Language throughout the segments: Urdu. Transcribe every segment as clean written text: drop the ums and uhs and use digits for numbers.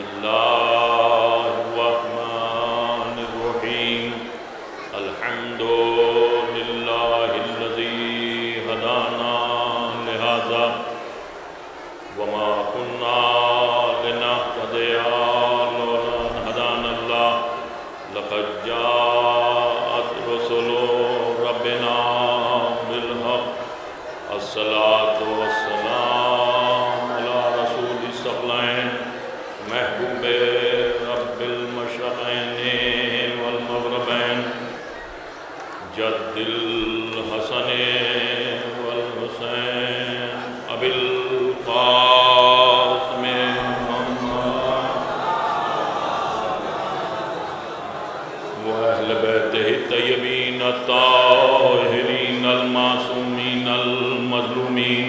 اللہ الرحمن الرحیم الحمد للہ الذی ہدانا لہذا وما كنا لنهتدي لولا ان هدانا الله لقد جاءت رسل ربنا بالحق الصلاة والسلام على رسول الثقلين محبوب رب المشرقين والمغربين جد الحسن والحسين أبي القاسم وأهل بيته الطيبين الطاهرين المعصومين المظلومين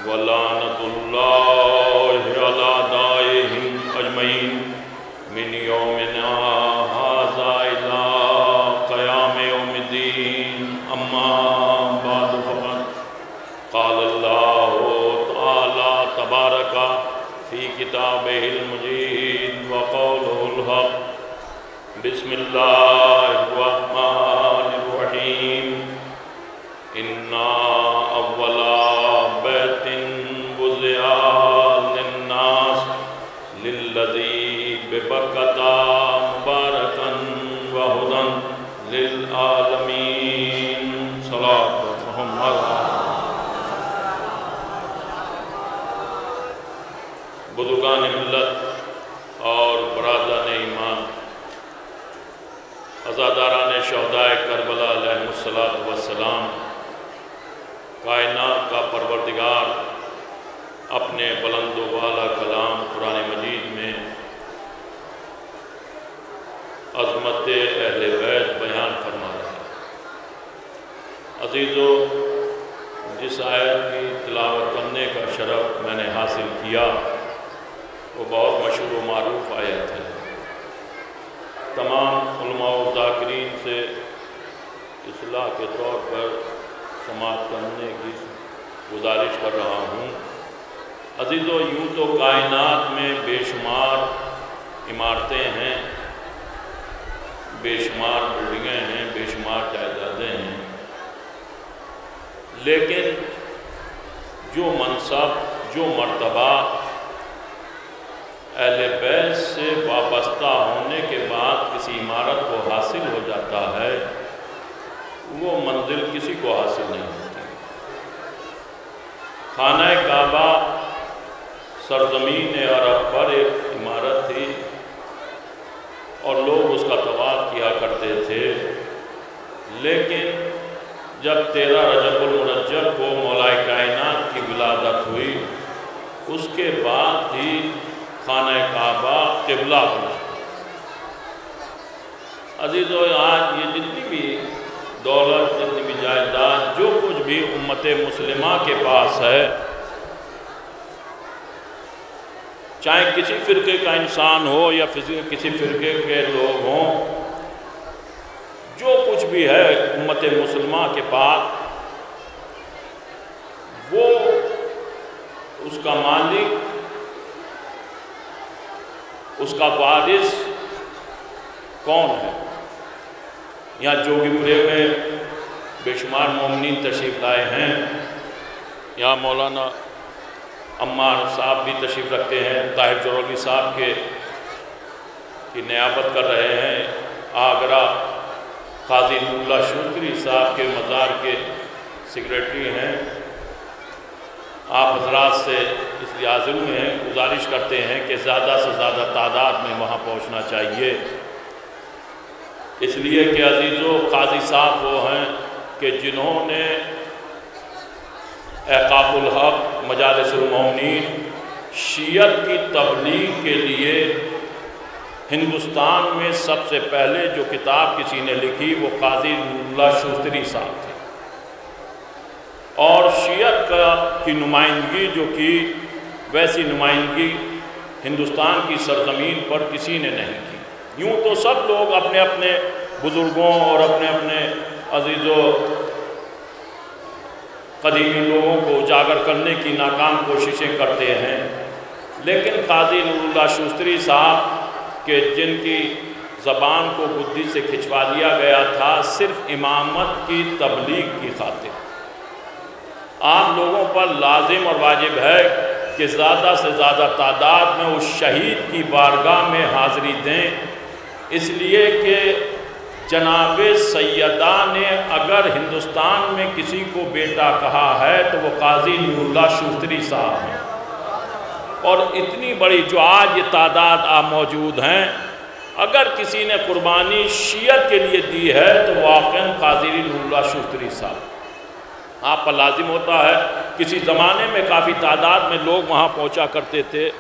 ولعنة الله على أعدائهم أجمعين من يومنا هذا إلى قيام يوم الدين أما بعد فقد قال الله تعالى تبارك في كتابه المجيد وقوله الحق بسم الله الرحمن الرحيم إنا أول بيت وضع للناس للذي ببركة مباركا وهدى للعالمين صلاة محمد بزرگان ملت اور برادران ایمان عزاداران شہدائے کربلا علیہ السلام کائنات کا پروردگار اپنے بلند و بالا کلام قرآن مجید میں عظمت اہل بیت بیان فرما رہا ہے۔ عزیزو، جس آیت کی تلاوت کرنے کا شرف میں نے حاصل کیا وہ بہت مشہور و معروف آیت ہے۔ تمام علماء و ذاکرین سے اصلاح کے طور پر سماعت کرنے کی گزارش کر رہا ہوں۔ عزیزو، یوں تو کائنات میں بے شمار عمارتیں ہیں، بے شمار بلڈنگیں ہیں، بے شمار جائیدادیں ہیں، لیکن جو منصب، جو مرتبہ اہل بیت سے وابستہ ہونے کے بعد کسی عمارت کو حاصل ہو جاتا ہے، وہ منزل کسی کو حاصل نہیں ہوتی۔ خانہ کعبہ سرزمین عرب پر ایک عمارت تھی اور لوگ اس کا طواف کیا کرتے تھے، لیکن جب 13 رجب المرجب کو مولا کائنات کی ولادت ہوئی، اس کے بعد ہی خانہ کعبہ قبلہ بنا۔ عزیزو، آج یہ جتنی بھی دولت، جتنی بھی جائیداد، جو کچھ بھی امت مسلمہ کے پاس ہے، چاہے کسی فرقے کا انسان ہو یا کسی فرقے کے لوگ ہوں، جو کچھ بھی ہے امت مسلمہ کے پاس، وہ اس کا مالک، اس کا وارث کون ہے؟ یہاں جوگی پورے میں بے شمار مومنین تشریف لائے ہیں۔ یہاں مولانا عمار صاحب بھی تشریف رکھتے ہیں، طاہر جرولی صاحب کی نیابت کر رہے ہیں۔ آگرہ قاضی نور اللہ شوستری صاحب کے مزار کے سیکریٹری ہیں۔ آپ حضرات سے اس لیے حاضر ہوئے ہیں، گزارش کرتے ہیں کہ زیادہ سے زیادہ تعداد میں وہاں پہنچنا چاہیے، اس لیے کہ عزیزو، قاضی صاحب وہ ہیں کہ جنہوں نے احقاق الحق مجالس المومنین شیعت کی تبلیغ کے لیے ہندوستان میں سب سے پہلے جو کتاب کسی نے لکھی وہ قاضی نور اللہ شوستری صاحب تھے، اور شیعت کی نمائندگی جو کی، ویسی نمائندگی ہندوستان کی سرزمین پر کسی نے نہیں کی۔ یوں تو سب لوگ اپنے اپنے بزرگوں اور اپنے اپنے عزیزوں قدیمی لوگوں کو اجاگر کرنے کی ناکام کوششیں کرتے ہیں، لیکن قاضی نور اللہ شوستری صاحب کہ جن کی زبان کو گدی سے کھچوا دیا گیا تھا صرف امامت کی تبلیغ کی خاطر، آپ لوگوں پر لازم اور واجب ہے کہ زیادہ سے زیادہ تعداد میں اس شہید کی بارگاہ میں حاضری دیں، اس لیے کہ جناب سیدہ نے اگر ہندوستان میں کسی کو بیٹا کہا ہے تو وہ قاضی نور اللہ شوستری صاحب ہیں، اور اتنی بڑی جو آج یہ تعداد آپ موجود ہیں، اگر کسی نے قربانی شیعت کے لیے دی ہے تو واقعاً قاضی نور اللہ شوستری صاحب۔ آپ پر لازم ہوتا ہے، کسی زمانے میں کافی تعداد میں لوگ وہاں پہنچا کرتے تھے،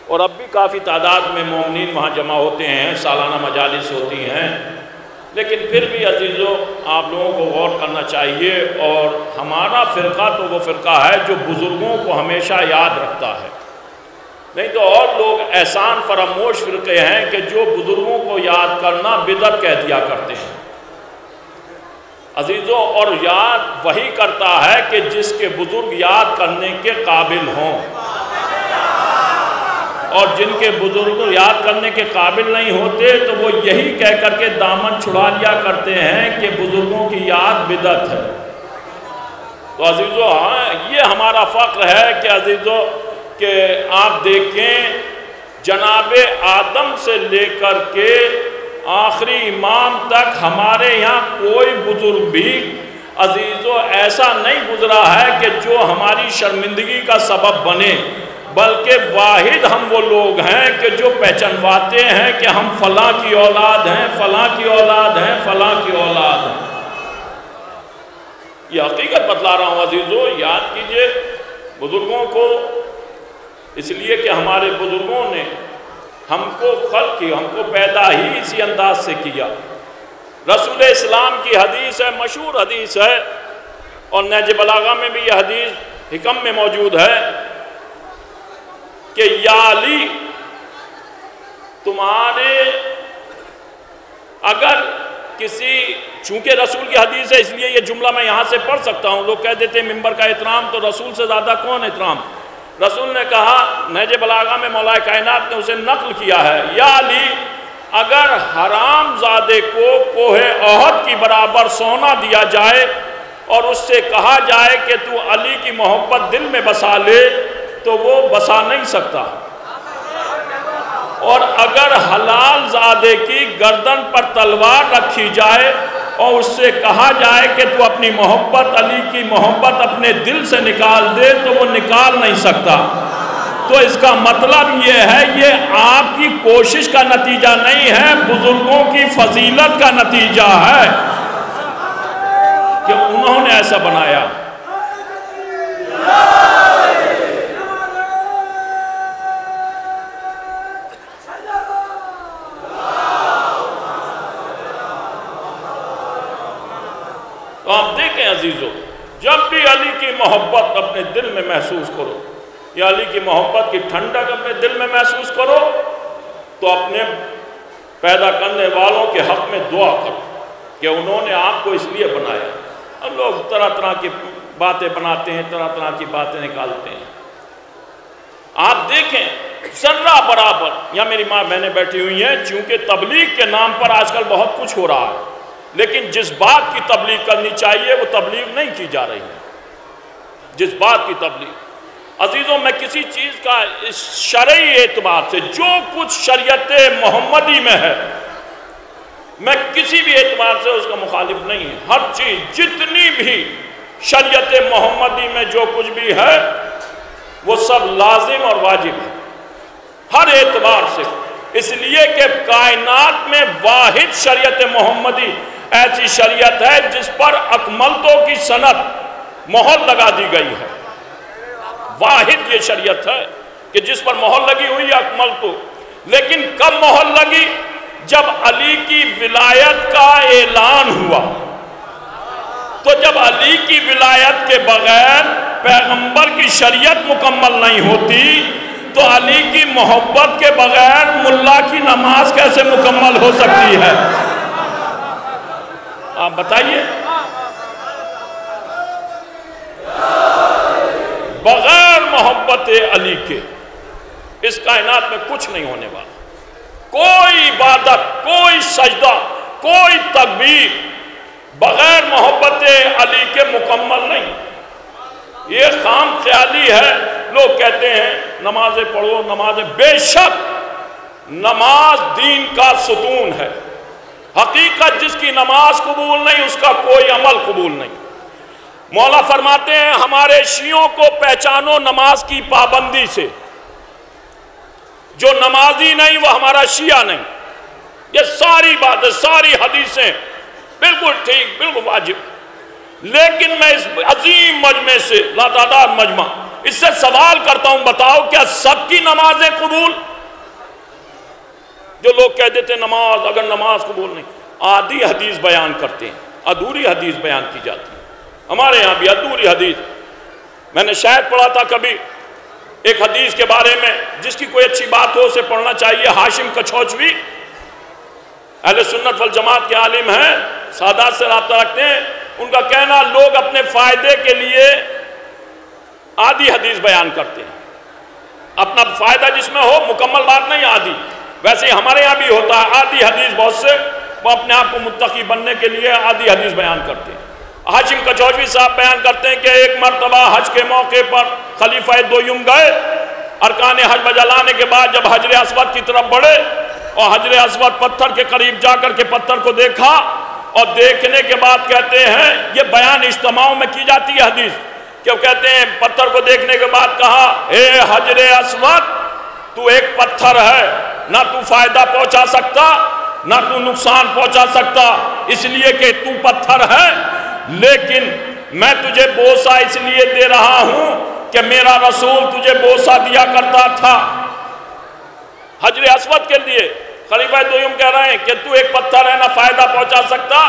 اور اب بھی کافی تعداد میں مومنین وہاں جمع ہوتے ہیں، سالانہ مجالس ہوتی ہیں، لیکن پھر بھی عزیزو آپ لوگوں کو غور کرنا چاہیے، اور ہمارا فرقہ تو وہ فرقہ ہے جو بزرگوں کو ہمیشہ یاد رکھتا ہے، نہیں تو اور لوگ احسان فراموش فرقے ہیں کہ جو بزرگوں کو یاد کرنا بدعت کہہ دیا کرتے ہیں عزیزو، اور یاد وہی کرتا ہے کہ جس کے بزرگ یاد کرنے کے قابل ہوں، اور جن کے بزرگ یاد کرنے کے قابل نہیں ہوتے تو وہ یہی کہہ کر کے دامن چھڑا لیا کرتے ہیں کہ بزرگوں کی یاد بدعت ہے۔ تو عزیزو یہ ہمارا فخر ہے کہ عزیزو کہ آپ دیکھیں جناب آدم سے لے کر کے آخری امام تک ہمارے یہاں کوئی بزرگ بھی عزیزو ایسا نہیں گزرا ہے کہ جو ہماری شرمندگی کا سبب بنے، بلکہ واحد ہم وہ لوگ ہیں کہ جو پہچنواتے ہیں کہ ہم فلاں کی اولاد ہیں، فلاں کی اولاد ہیں، فلاں کی اولاد ہیں۔ یہ حقیقت بتلا رہا ہوں عزیزو، یاد کیجئے بزرگوں کو، اس لیے کہ ہمارے بزرگوں نے ہم کو خلق کی، ہم کو پیدا ہی اسی انداز سے کیا۔ رسول اسلام کی حدیث ہے، مشہور حدیث ہے، اور نہج بلاغہ میں بھی یہ حدیث حکم میں موجود ہے کہ یا علی تمہارے اگر کسی، چونکہ رسول کی حدیث ہے اس لیے یہ جملہ میں یہاں سے پڑھ سکتا ہوں، لوگ کہہ دیتے ہیں ممبر کا احترام تو رسول سے زیادہ کون احترام؟ رسول نے کہا، نہج بلاغہ میں مولا کائنات نے اسے نقل کیا ہے، یا علی اگر حرام زادے کو کوہ احد کی برابر سونا دیا جائے اور اس سے کہا جائے کہ تو علی کی محبت دل میں بسا لے تو وہ بسا نہیں سکتا، اور اگر حلال زادے کی گردن پر تلوار رکھی جائے اور اس سے کہا جائے کہ تو اپنی محبت، علی کی محبت اپنے دل سے نکال دے تو وہ نکال نہیں سکتا۔ تو اس کا مطلب یہ ہے، یہ آپ کی کوشش کا نتیجہ نہیں ہے، بزرگوں کی فضیلت کا نتیجہ ہے کہ انہوں نے ایسا بنایا۔ تو آپ دیکھیں عزیزو، جب بھی علی کی محبت اپنے دل میں محسوس کرو، یا علی کی محبت کی ٹھنڈک اپنے دل میں محسوس کرو، تو اپنے پیدا کرنے والوں کے حق میں دعا کرو کہ انہوں نے آپ کو اس لیے بنایا۔ اور لوگ طرح طرح کی باتیں بناتے ہیں، طرح طرح کی باتیں نکالتے ہیں۔ آپ دیکھیں ذرہ برابر، یا میری ماں بہنیں بیٹھی ہوئی ہیں، چونکہ تبلیغ کے نام پر آج کل بہت کچھ ہو رہا ہے، لیکن جس بات کی تبلیغ کرنی چاہیے وہ تبلیغ نہیں کی جا رہی ہے۔ جس بات کی تبلیغ عزیزوں، میں کسی چیز کا اس شرعی اعتبار سے جو کچھ شریعت محمدی میں ہے، میں کسی بھی اعتبار سے اس کا مخالف نہیں ہے۔ ہر چیز جتنی بھی شریعت محمدی میں جو کچھ بھی ہے وہ سب لازم اور واجب ہے ہر اعتبار سے، اس لیے کہ کائنات میں واحد شریعت محمدی ایسی شریعت ہے جس پر اکملتوں کی سند مہر لگا دی گئی ہے۔ واحد یہ شریعت ہے کہ جس پر مہر لگی ہوئی ہے اکملتوں۔ لیکن کب مہر لگی؟ جب علی کی ولایت کا اعلان ہوا۔ تو جب علی کی ولایت کے بغیر پیغمبر کی شریعت مکمل نہیں ہوتی تو علی کی محبت کے بغیر ملا کی نماز کیسے مکمل ہو سکتی ہے؟ آپ بتائیے، بغیر محبت علی کے اس کائنات میں کچھ نہیں ہونے والا، کوئی عبادت، کوئی سجدہ، کوئی تکبیر بغیر محبت علی کے مکمل نہیں۔ یہ خام خیالی ہے، لوگ کہتے ہیں نمازیں پڑھو، نمازیں، بے شک نماز دین کا ستون ہے، حقیقت جس کی نماز قبول نہیں اس کا کوئی عمل قبول نہیں۔ مولا فرماتے ہیں ہمارے شیعوں کو پہچانو نماز کی پابندی سے، جو نمازی نہیں وہ ہمارا شیعہ نہیں۔ یہ ساری باتیں، ساری حدیثیں بالکل ٹھیک، بالکل واجب، لیکن میں اس عظیم مجمع سے، لاتعداد مجمع، اس سے سوال کرتا ہوں، بتاؤ کیا سب کی نمازیں قبول؟ جو لوگ کہہ دیتے نماز، اگر نماز قبول نہیں، آدھی حدیث بیان کرتے ہیں، ادھوری حدیث بیان کی جاتی ہے۔ ہمارے یہاں بھی ادھوری حدیث، میں نے شاید پڑھا تھا کبھی ایک حدیث کے بارے میں، جس کی کوئی اچھی بات ہو اسے پڑھنا چاہیے۔ ہاشم کچھوچوی اہل سنت والجماعت کے عالم ہیں، سادات سے رابطہ رکھتے ہیں، ان کا کہنا لوگ اپنے فائدے کے لیے آدھی حدیث بیان کرتے ہیں، اپنا فائدہ جس میں ہو، مکمل بات نہیں آدھی۔ ویسے ہی ہمارے یہاں بھی ہوتا ہے آدھی حدیث، بہت سے وہ اپنے آپ کو متقی بننے کے لیے آدھی حدیث بیان کرتے ہیں۔ ہاشم کچھوچوی صاحب بیان کرتے ہیں کہ ایک مرتبہ حج کے موقع پر خلیفہ دویم گئے، ارکان حج بجا لانے کے بعد جب حجر اسود کی طرف بڑھے اور حجر اسود پتھر کے قریب جا کر کے پتھر کو دیکھا، اور دیکھنے کے بعد کہتے ہیں، یہ بیان اجتماعوں میں کی جاتی ہے حدیث، کہ وہ کہتے ہیں پتھر کو دیکھنے کے بعد کہا، اے حجر اسود تو ایک پتھر ہے، نہ تو فائدہ پہنچا سکتا نہ تو نقصان پہنچا سکتا، اس لیے کہ تو پتھر ہے، لیکن میں تجھے بوسہ اس لیے دے رہا ہوں کہ میرا رسول تجھے بوسہ دیا کرتا تھا۔ حجر اسود کے لیے خلیفہ دویم کہہ رہے ہیں کہ تو ایک پتھر ہے، نہ فائدہ پہنچا سکتا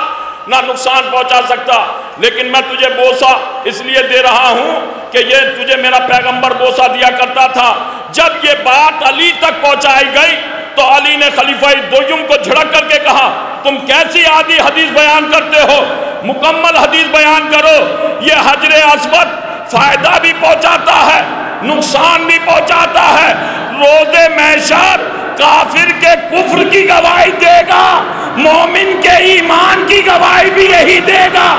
نہ نقصان پہنچا سکتا، لیکن میں تجھے بوسہ اس لیے دے رہا ہوں کہ یہ تجھے میرا پیغمبر بوسہ دیا کرتا تھا۔ جب یہ بات علی تک پہنچائی گئی تو علی نے خلیفہ دویم کو جھڑک کر کے کہا، تم کیسی آدھی حدیث بیان کرتے ہو، مکمل حدیث بیان کرو۔ یہ حجر اسود فائدہ بھی پہنچاتا ہے، نقصان بھی پہنچاتا ہے، روز محشر کافر کے کفر کی گواہی دے گا، مومن کے ایمان کی گواہی بھی یہی دے گا۔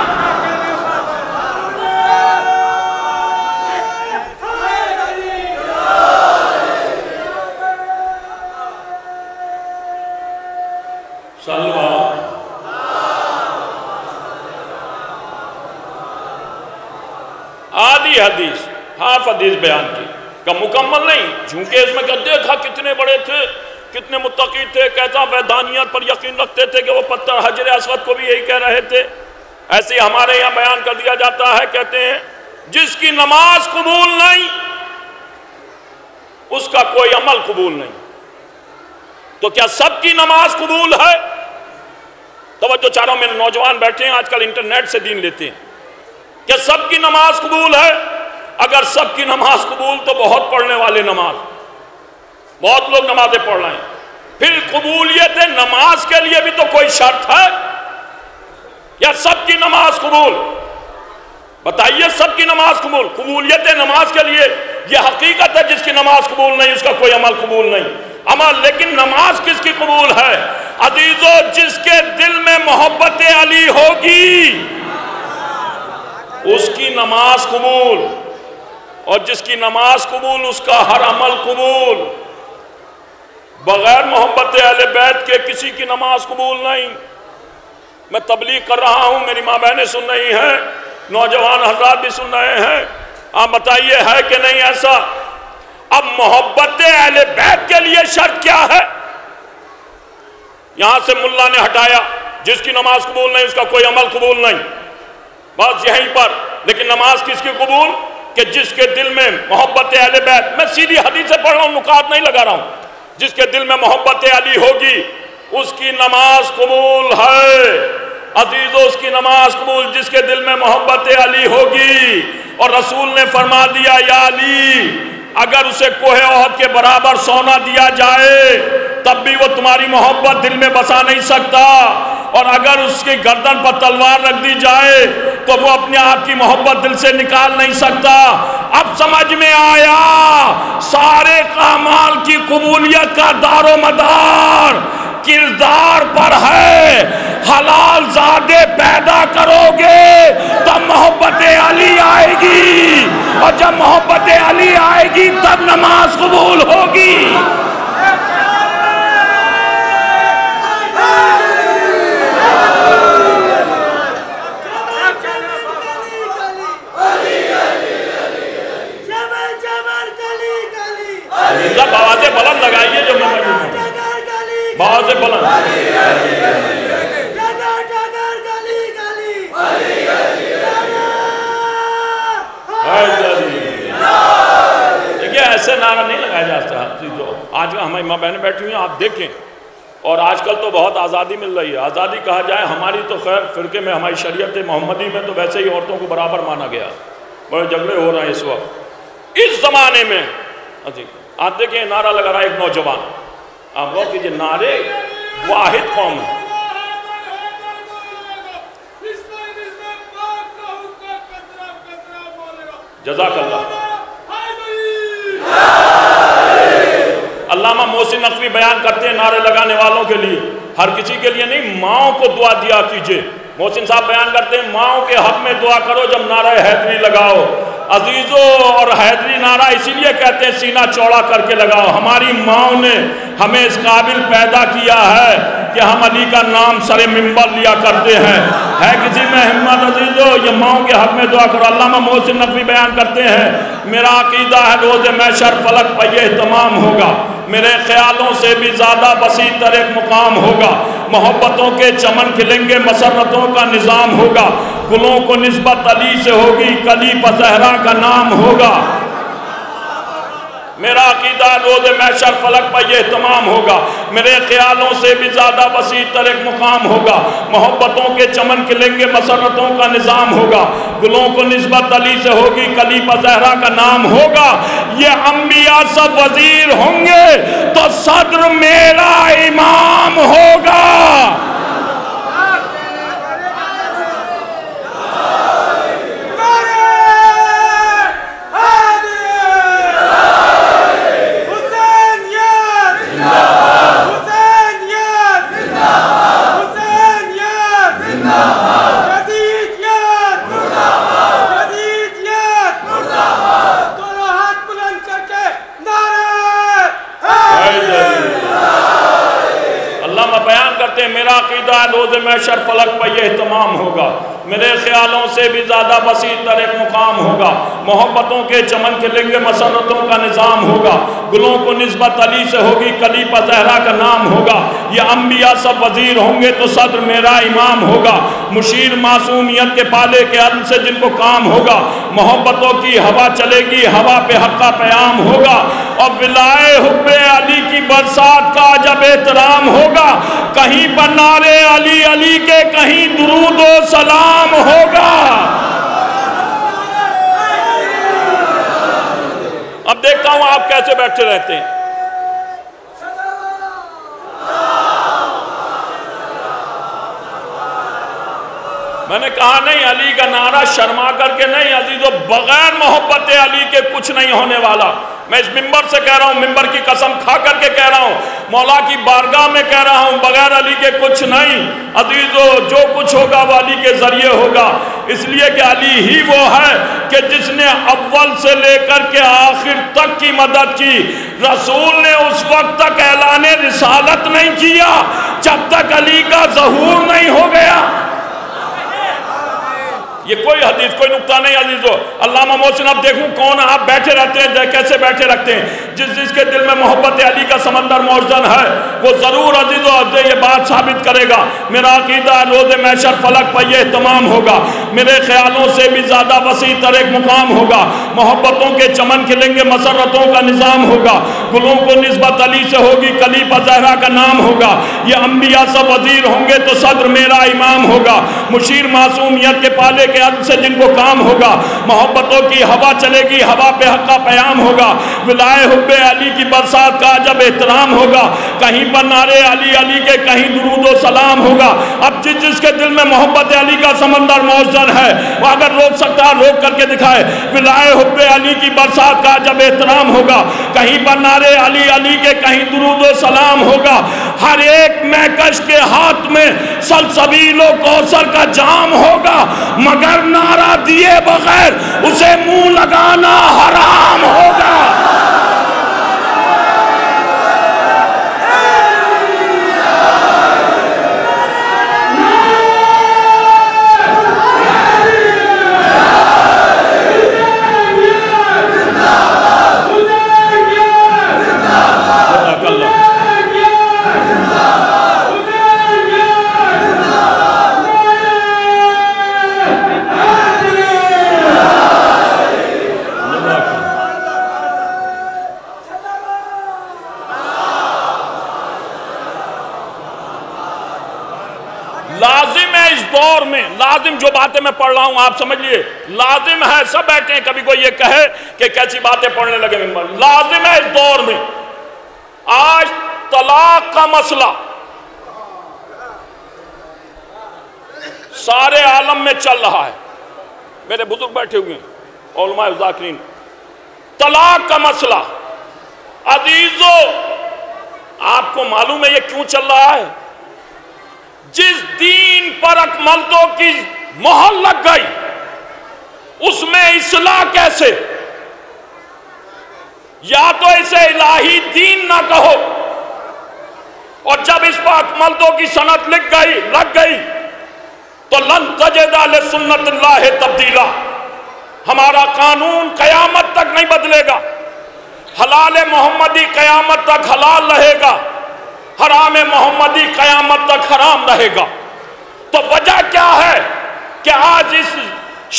آدھی حدیث، ہاف حدیث بیان کی کہ مکمل نہیں، چونکہ اس میں کہ دیکھا کتنے بڑے تھے، کتنے متقی تھے، کیسا وحدانیت پر یقین رکھتے تھے کہ وہ پتھر حجر اسود کو بھی یہی کہہ رہے تھے۔ ایسے ہمارے یہاں بیان کر دیا جاتا ہے، کہتے ہیں جس کی نماز قبول نہیں اس کا کوئی عمل قبول نہیں۔ تو کیا سب کی نماز قبول ہے؟ توجہ چاروں میں نوجوان بیٹھے ہیں، آج کل انٹرنیٹ سے دین لیتے ہیں، کیا سب کی نماز قبول ہے؟ اگر سب کی نماز قبول تو بہت پڑھنے والے نماز، بہت لوگ نمازیں پڑھ رہے ہیں، پھر قبولیت نماز کے لیے بھی تو کوئی شرط ہے؟ یا سب کی نماز قبول؟ بتائیے، سب کی نماز قبول؟ قبولیت نماز کے لیے یہ حقیقت ہے جس کی نماز قبول نہیں اس کا کوئی عمل قبول نہیں۔ عمل، لیکن نماز کس کی قبول ہے؟ عزیزو، جس کے دل میں محبت علی ہوگی اس کی نماز قبول، اور جس کی نماز قبول اس کا ہر عمل قبول۔ بغیر محبت اہل بیت کے کسی کی نماز قبول نہیں۔ میں تبلیغ کر رہا ہوں، میری ماں بہنیں سن رہی ہیں، نوجوان حضرات بھی سن رہے ہیں، آپ بتائیے ہے کہ نہیں ایسا؟ اب محبت اہل بیت کے لیے شرط کیا ہے؟ یہاں سے ملا نے ہٹایا جس کی نماز قبول نہیں اس کا کوئی عمل قبول نہیں، بس یہیں پر۔ لیکن نماز کس کی قبول؟ کہ جس کے دل میں محبت اہل بیت، میں سیدھی حدیث سے پڑھ رہا ہوں، نکات نہیں لگا رہا ہوں، جس کے دل میں محبت علی ہوگی اس کی نماز قبول ہے۔ عزیزو، اس کی نماز قبول جس کے دل میں محبت علی ہوگی۔ اور رسول نے فرما دیا، یا علی، اگر اسے کوہ احد کے برابر سونا دیا جائے تب بھی وہ تمہاری محبت دل میں بسا نہیں سکتا۔ اور اگر اس کی گردن پر تلوار رکھ دی جائے تو وہ اپنے آپ کی محبت دل سے نکال نہیں سکتا۔ اب سمجھ میں آیا سارے اعمال کی قبولیت کا دار و مدار کردار پر ہے۔ حلال زادے پیدا کرو گے تب محبت علی آئے گی، اور جب محبت علی آئے گی تب نماز قبول ہوگی۔ جب آوازیں بلند لگائیے جو میں آوازیں بلند۔ دیکھیں ایسے نعرہ نہیں لگایا جاتا۔ آج کا ہماری ماں بہنیں بیٹھی ہوئی ہیں، آپ دیکھیں، اور آج کل تو بہت آزادی مل رہی ہے۔ آزادی کہا جائے ہماری تو خیر فرقے میں ہماری شریعت محمدی میں تو ویسے ہی عورتوں کو برابر مانا گیا۔ بڑے جھگڑے ہو رہے ہیں اس وقت اس زمانے میں۔ آپ دیکھیں نعرہ لگا رہا ہے ایک نوجوان، آپ غور کیجئے، نعرے واحد قوم ہے۔ جزاک اللہ۔ علامہ محسن نقوی بیان کرتے ہیں نعرے لگانے والوں کے لیے، ہر کسی کے لیے نہیں، ماؤں کو دعا دیا کیجئے۔ محسن صاحب بیان کرتے ہیں ماؤں کے حق میں دعا کرو جب نعرہ حیدری لگاؤ۔ عزیزو، اور حیدری نعرہ اسی لیے کہتے ہیں سینہ چوڑا کر کے لگاؤ۔ ہماری ماؤں نے ہمیں اس قابل پیدا کیا ہے کہ ہم علی کا نام سر منبر لیا کرتے ہیں۔ ہے کسی میں ہمت عزیزو، یہ ماؤں کے حق میں دعا کرو۔ علامہ محسن نقوی بیان کرتے ہیں میرا عقیدہ ہے روز محشر فلک پر یہ اہتمام ہوگا، میرے خیالوں سے بھی زیادہ وسیع تر ایک مقام ہوگا، محبتوں کے چمن کھلیں گے، مسرتوں کا نظام ہوگا، گلوں کو نسبت علی سے ہوگی، کلی پر زہرا کا نام ہوگا۔ میرا عقیدہ روز محشر فلک پر یہ اہتمام ہوگا، میرے خیالوں سے بھی زیادہ وسیع تر ایک مقام ہوگا، محبتوں کے چمن کھلیں گے، مسرتوں کا نظام ہوگا، گلوں کو نسبت علی سے ہوگی، کلی پر زہرا کا نام ہوگا۔ یہ انبیاء سب وزیر ہوں گے تو صدر میرا امام ہوگا۔ میرا عقیدہ ہے روز محشر فلک پر یہ اہتمام ہوگا، میرے خیالوں سے بھی زیادہ وسیع تر ایک مقام ہوگا، محبتوں کے چمن کھلیں گے، مسرتوں کا نظام ہوگا، گلوں کو نسبت علی سے ہوگی، کلی پر زہرا کا نام ہوگا۔ یہ انبیاء سب وزیر ہوں گے تو صدر میرا امام ہوگا، مشیر معصومیت کے پالے کے عدل سے جن کو کام ہوگا، محبتوں کی ہوا چلے گی، ہوا پہ حق کا پیام ہوگا، اور ولائے حب علی کی برسات کا جب احترام ہوگا، کہیں پر نعرے علی علی کے کہیں درود و سلام ہوگا۔ اب دیکھتا ہوں آپ کیسے بیٹھے رہتے ہیں۔ میں نے کہا نہیں علی کا نعرہ شرما کر کے نہیں عزیزو، بغیر محبت علی کے کچھ نہیں ہونے والا۔ میں اس منبر سے کہہ رہا ہوں، منبر کی قسم کھا کر کے کہہ رہا ہوں، مولا کی بارگاہ میں کہہ رہا ہوں، بغیر علی کے کچھ نہیں عزیزو، جو کچھ ہوگا وہ علی کے ذریعے ہوگا، اس لیے کہ علی ہی وہ ہے کہ جس نے اول سے لے کر کے آخر تک کی مدد کی۔ رسول نے اس وقت تک اعلان رسالت نہیں کیا جب تک علی کا ظہور نہیں ہو گیا۔ یہ کوئی حدیث کوئی نقطہ نہیں عزیزو۔ علامہ محسن اب دیکھوں کون آپ بیٹھے رہتے ہیں، کیسے بیٹھے رکھتے ہیں۔ جس کے دل میں محبت علی کا سمندر موجن ہے وہ ضرور عزیزو یہ بات ثابت کرے گا۔ میرا عقیدہ روز محشر فلک پر یہ اہتمام ہوگا، میرے خیالوں سے بھی زیادہ وسیع تر ایک مقام ہوگا، محبتوں کے چمن کھلیں گے، مسرتوں کا نظام ہوگا، گلوں کو نسبت علی سے ہوگی، کلی پر زہرا کا نام ہوگا۔ یہ انبیاء سب وزیر ہوں گے تو صدر میرا امام ہوگا، مشیر معصومیت کے پالے کے عدل سے جن کو کام ہوگا، محبتوں کی ہوا چلے گی، ہوا پہ حق کا پیام ہوگا، ولائے حب علی کی برسات کا جب احترام ہوگا، کہیں پر نعرے علی علی کے کہیں درود و سلام ہوگا۔ اب جس کے دل میں محبت علی کا سمندر موجود ہے وہ اگر روک سکتا ہے روک کر کے دکھائے۔ ولائے حب علی کی برسات کا جب احترام ہوگا، کہیں پر نعرے علی علی کے کہیں درود و سلام ہوگا، ہر ایک مہکش کے ہاتھ میں سلسبیل و کوثر کا جام ہوگا، مگر نعرہ دیے بغیر اسے منہ لگانا حرام ہوگا۔ لازم ہے اس دور میں، لازم جو باتیں میں پڑھ رہا ہوں آپ سمجھ لیے، لازم ہے، سب بیٹھے ہیں، کبھی کوئی یہ کہے کہ کیسی باتیں پڑھنے لگے ممبر، لازم ہے اس دور میں۔ آج طلاق کا مسئلہ سارے عالم میں چل رہا ہے، میرے بزرگ بیٹھے ہوئے ہیں علماء ذاکرین، طلاق کا مسئلہ عزیزو آپ کو معلوم ہے یہ کیوں چل رہا ہے؟ جس دین پر اکملتوں کی مہر لگ گئی اس میں اصلاح کیسے؟ یا تو اسے الہی دین نہ کہو، اور جب اس پر اکملتوں کی سند لگ گئی تو لن تجد لسنت اللہ تبدیلا، ہمارا قانون قیامت تک نہیں بدلے گا، حلال محمدی قیامت تک حلال رہے گا، حرام محمدی قیامت تک حرام رہے گا۔ تو وجہ کیا ہے کہ آج اس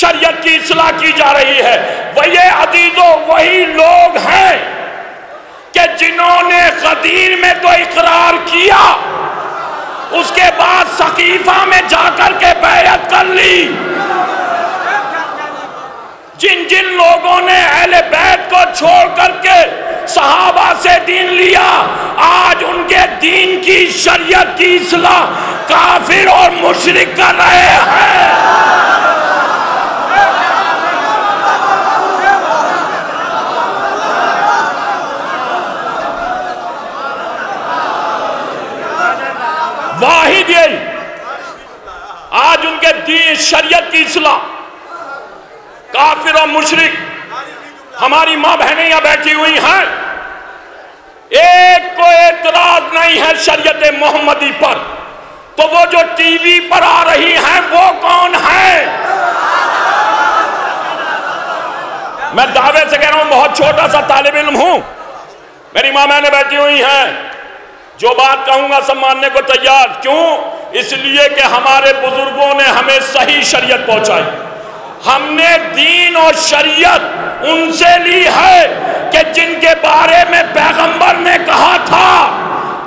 شریعت کی اصلاح کی جا رہی ہے؟ وہ یہ عزیزو وہی لوگ ہیں کہ جنہوں نے غدیر میں تو اقرار کیا، اس کے بعد سقیفہ میں جا کر کے بیعت کر لی۔ جن لوگوں نے اہل بیت کو چھوڑ کر کے صحابہ سے دین لیا، آج ان کے دین کی شریعت کی اصلاح کافر اور مشرک کر رہے ہیں۔ واحد یہی آج ان کے دین شریعت کی اصلاح کافر اور مشرک۔ ہماری ماں بہنیں یہاں بیٹھی ہوئی ہیں، ایک کو اعتراض نہیں ہے شریعت محمدی پر، تو وہ جو ٹی وی پر آ رہی ہیں وہ کون ہے؟ میں دعوے سے کہہ رہا ہوں، بہت چھوٹا سا طالب علم ہوں، میری ماں بہنیں بیٹھی ہوئی ہیں، جو بات کہوں گا سب ماننے کو تیار۔ کیوں؟ اس لیے کہ ہمارے بزرگوں نے ہمیں صحیح شریعت پہنچائی، ہم نے دین اور شریعت ان سے لی ہے کہ جن کے بارے میں پیغمبر نے کہا تھا۔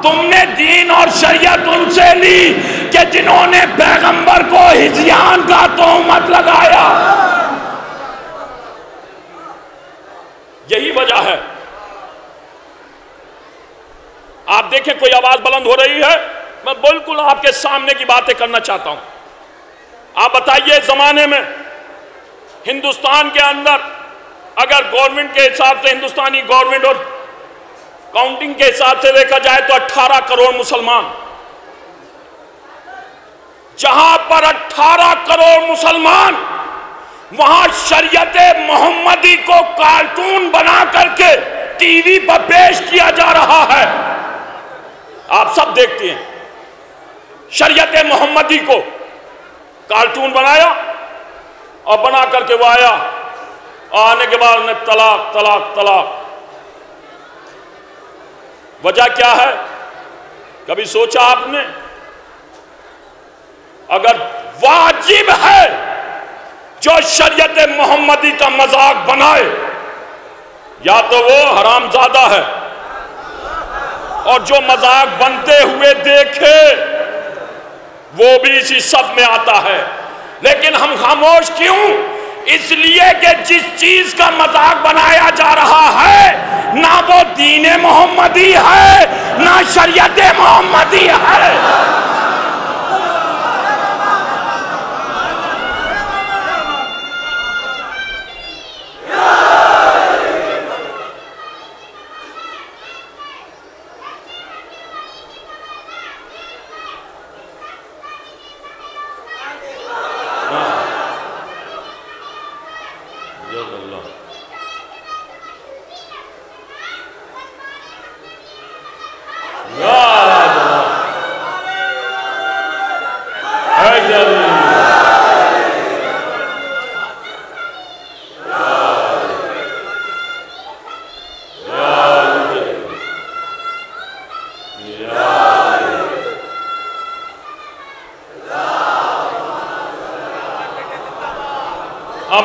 تم نے دین اور شریعت ان سے لی کہ جنہوں نے پیغمبر کو ہذیان کا تہمت لگایا۔ یہی وجہ ہے۔ آپ دیکھیں کوئی آواز بلند ہو رہی ہے، میں بالکل آپ کے سامنے کی باتیں کرنا چاہتا ہوں۔ آپ بتائیے زمانے میں ہندوستان کے اندر اگر گورنمنٹ کے حساب سے، ہندوستانی گورنمنٹ اور کاؤنٹنگ کے حساب سے دیکھا جائے تو 18 کروڑ مسلمان، جہاں پر 18 کروڑ مسلمان، وہاں شریعت محمدی کو کارٹون بنا کر کے ٹی وی پر پیش کیا جا رہا ہے۔ آپ سب دیکھتے ہیں شریعت محمدی کو کارٹون بنایا اور بنا کر کے وہ آیا، آنے کے بعد انہیں طلاق طلاق طلاق۔ وجہ کیا ہے؟ کبھی سوچا آپ نے؟ اگر واجب ہے جو شریعت محمدی کا مذاق بنائے، یا تو وہ حرام زادہ ہے، اور جو مذاق بنتے ہوئے دیکھے وہ بھی اسی صف میں آتا ہے۔ لیکن ہم خاموش کیوں اس لیے کہ جس چیز کا مذاق بنایا جا رہا ہے نہ وہ دین محمدی ہے نہ شریعت محمدی ہے.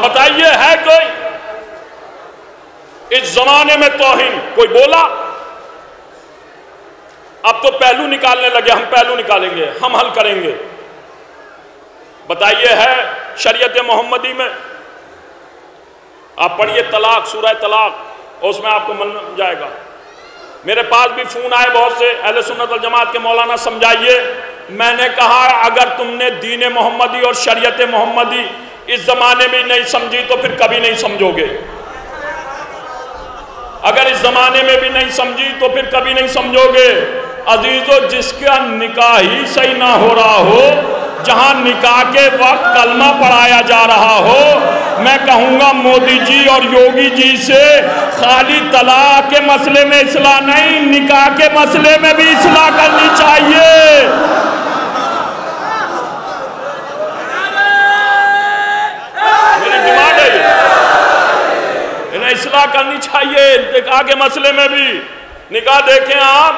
بتائیے ہے کوئی اس زمانے میں توہین کوئی بولا؟ اب تو پہلو نکالنے لگے. ہم پہلو نکالیں گے, ہم حل کریں گے. بتائیے ہے شریعت محمدی میں؟ آپ پڑھیے طلاق, سورہ طلاق, اور اس میں آپ کو مل جائے گا. میرے پاس بھی فون آئے بہت سے اہل سنت والجماعت کے, مولانا سمجھائیے. میں نے کہا اگر تم نے دین محمدی اور شریعت محمدی اس زمانے میں نہیں سمجھی تو پھر کبھی نہیں سمجھو گے. اگر اس زمانے میں بھی نہیں سمجھی تو پھر کبھی نہیں سمجھو گے. عزیزو, جس کا نکاح ہی صحیح نہ ہو رہا ہو, جہاں نکاح کے وقت کلمہ پڑھایا جا رہا ہو, میں کہوں گا مودی جی اور یوگی جی سے خالی طلاق کے مسئلے میں اصلاح نہیں, نکاح کے مسئلے میں بھی اصلاح کرنی چاہیے. اصلاح کرنی چاہیے نکاح کے مسئلے میں بھی. نکاح دیکھیں آپ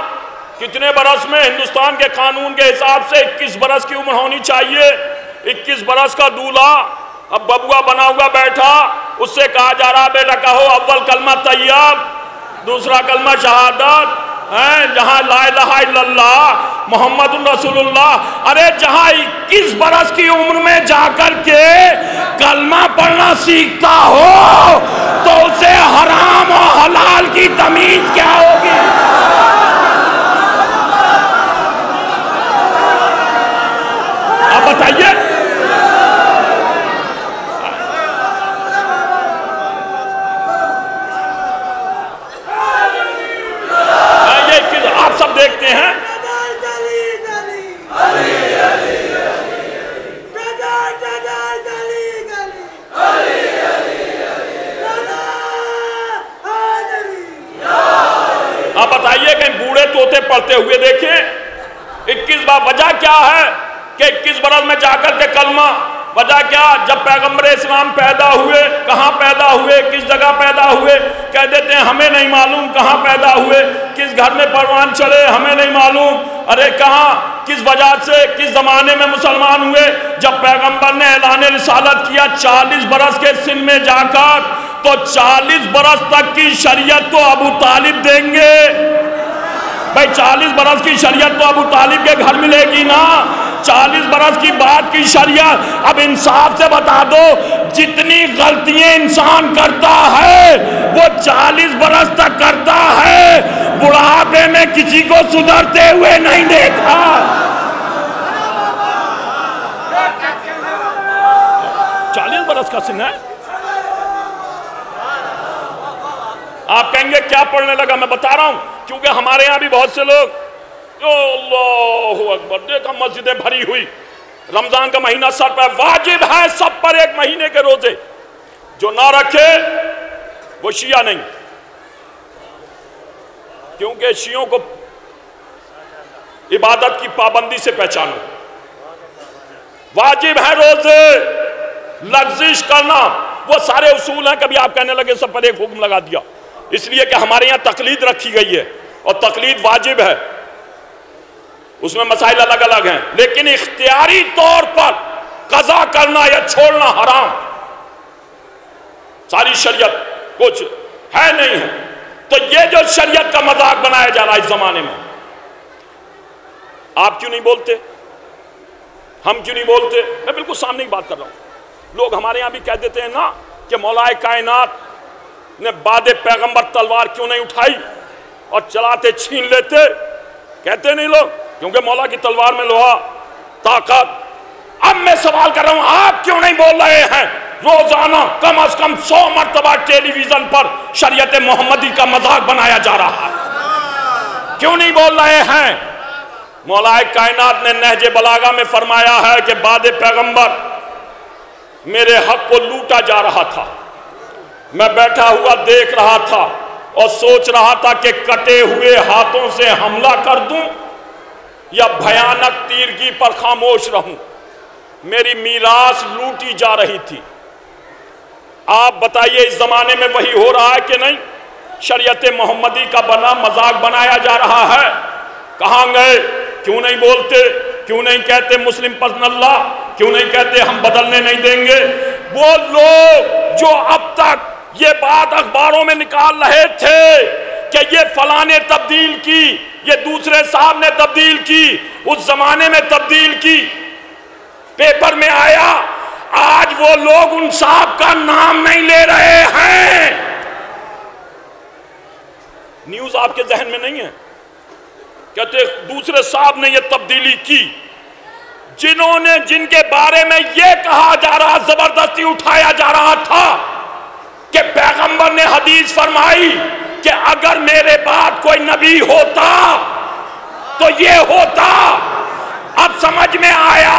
کتنے برس میں ہندوستان کے قانون کے حساب سے 21 برس کی عمر ہونی چاہیے. 21 برس کا دولہا اب ببوا بنا ہوا بیٹھا, اس سے کہا جا رہا بیٹا کہو اول کلمہ طیب, دوسرا کلمہ شہادت, جہاں لا الہ الا اللہ محمد رسول اللہ. ارے جہاں 21 برس کی عمر میں جا کر کے کلمہ پڑھنا سیکھتا ہو تو اسے حرام و حلال کی تمیز کیا ہوگی؟ آپ بتائیے. آپ سب دیکھتے ہیں آپ بتائیے کہ بوڑھے طوطے پڑھتے ہوئے دیکھیں 21 بار. وجہ کیا ہے کہ 21 برس میں جا کر کے کلمہ؟ وجہ کیا؟ جب پیغمبر اسلام پیدا ہوئے, کہاں پیدا ہوئے, کس جگہ پیدا ہوئے, کہہ دیتے ہیں ہمیں نہیں معلوم کہاں پیدا ہوئے, کس گھر میں پروان چلے ہمیں نہیں معلوم. ارے کہاں, کس وجہ سے, کس زمانے میں مسلمان ہوئے؟ جب پیغمبر نے اعلان رسالت کیا 40 برس کے سن میں جا کر, تو 40 برس تک کی شریعت تو ابو طالب دیں گے. بھائی 40 برس کی شریعت تو ابو طالب کے گھر ملے گی نا. 40 برس کی بعد کی شریعت. اب انصاف سے بتا دو, جتنی غلطیاں انسان کرتا ہے وہ 40 برس تک کرتا ہے, بڑھاپے میں کسی کو سدھرتے ہوئے نہیں دیکھا. 40 برس کا سن ہے. آپ کہیں گے کیا پڑھنے لگا؟ میں بتا رہا ہوں, کیونکہ ہمارے ہاں بھی بہت سے لوگ اللہ اکبر, دیکھا مسجدیں بھری ہوئی, رمضان کا مہینہ سر پر, واجب ہے سب پر 1 مہینے کے روزے, جو نہ رکھے وہ شیعہ نہیں, کیونکہ شیعوں کو عبادت کی پابندی سے پہچانو. واجب ہے روزے, لغزش کرنا, وہ سارے اصول ہیں. کبھی آپ کہنے لگے سب پر 1 حکم لگا دیا, اس لیے کہ ہمارے یہاں تقلید رکھی گئی ہے, اور تقلید واجب ہے, اس میں مسائل الگ الگ ہیں, لیکن اختیاری طور پر قضا کرنا یا چھوڑنا حرام. ساری شریعت کچھ ہے نہیں ہے. تو یہ جو شریعت کا مذاق بنایا جا رہا ہے اس زمانے میں, آپ کیوں نہیں بولتے, ہم کیوں نہیں بولتے؟ میں بالکل سامنے کی بات کر رہا ہوں. لوگ ہمارے یہاں بھی کہہ دیتے ہیں نا کہ مولا کائنات نے بعد پیغمبر تلوار کیوں نہیں اٹھائی اور چلاتے چھین لیتے، کہتے نہیں لوگ، کیونکہ مولا کی تلوار میں لوہا طاقت۔ اب میں سوال کر رہا ہوں، آپ کیوں نہیں بول رہے ہیں؟ روزانہ کم از کم 100 مرتبہ ٹیلی ویژن پر شریعت محمدی کا مذاق بنایا جا رہا ہے، کیوں نہیں بول رہے ہیں؟ مولا کائنات نے نہج بلاغہ میں فرمایا ہے کہ بعد پیغمبر میرے حق کو لوٹا جا رہا تھا، میں بیٹھا ہوا دیکھ رہا تھا اور سوچ رہا تھا کہ کٹے ہوئے ہاتھوں سے حملہ کر دوں یا بھیانک تیرگی پر خاموش رہوں۔ میری میراث لوٹی جا رہی تھی۔ آپ بتائیے اس زمانے میں وہی ہو رہا ہے کہ نہیں؟ شریعت محمدی کا بنا مذاق بنایا جا رہا ہے۔ کہاں گئے؟ کیوں نہیں بولتے؟ کیوں نہیں کہتے مسلم پسند اللہ؟ کیوں نہیں کہتے ہم بدلنے نہیں دیں گے؟ وہ لوگ جو اب تک یہ بات اخباروں میں نکال رہے تھے کہ یہ فلاں نے تبدیل کی، یہ دوسرے صاحب نے تبدیل کی، اس زمانے میں تبدیل کی، پیپر میں آیا، آج وہ لوگ ان صاحب کا نام نہیں لے رہے ہیں۔ نیوز آپ کے ذہن میں نہیں ہے؟ کہتے دوسرے صاحب نے یہ تبدیلی کی، جن کے بارے میں یہ کہا جا رہا، زبردستی اٹھایا جا رہا تھا کہ پیغمبر نے حدیث فرمائی کہ اگر میرے بعد کوئی نبی ہوتا تو یہ ہوتا۔ اب سمجھ میں آیا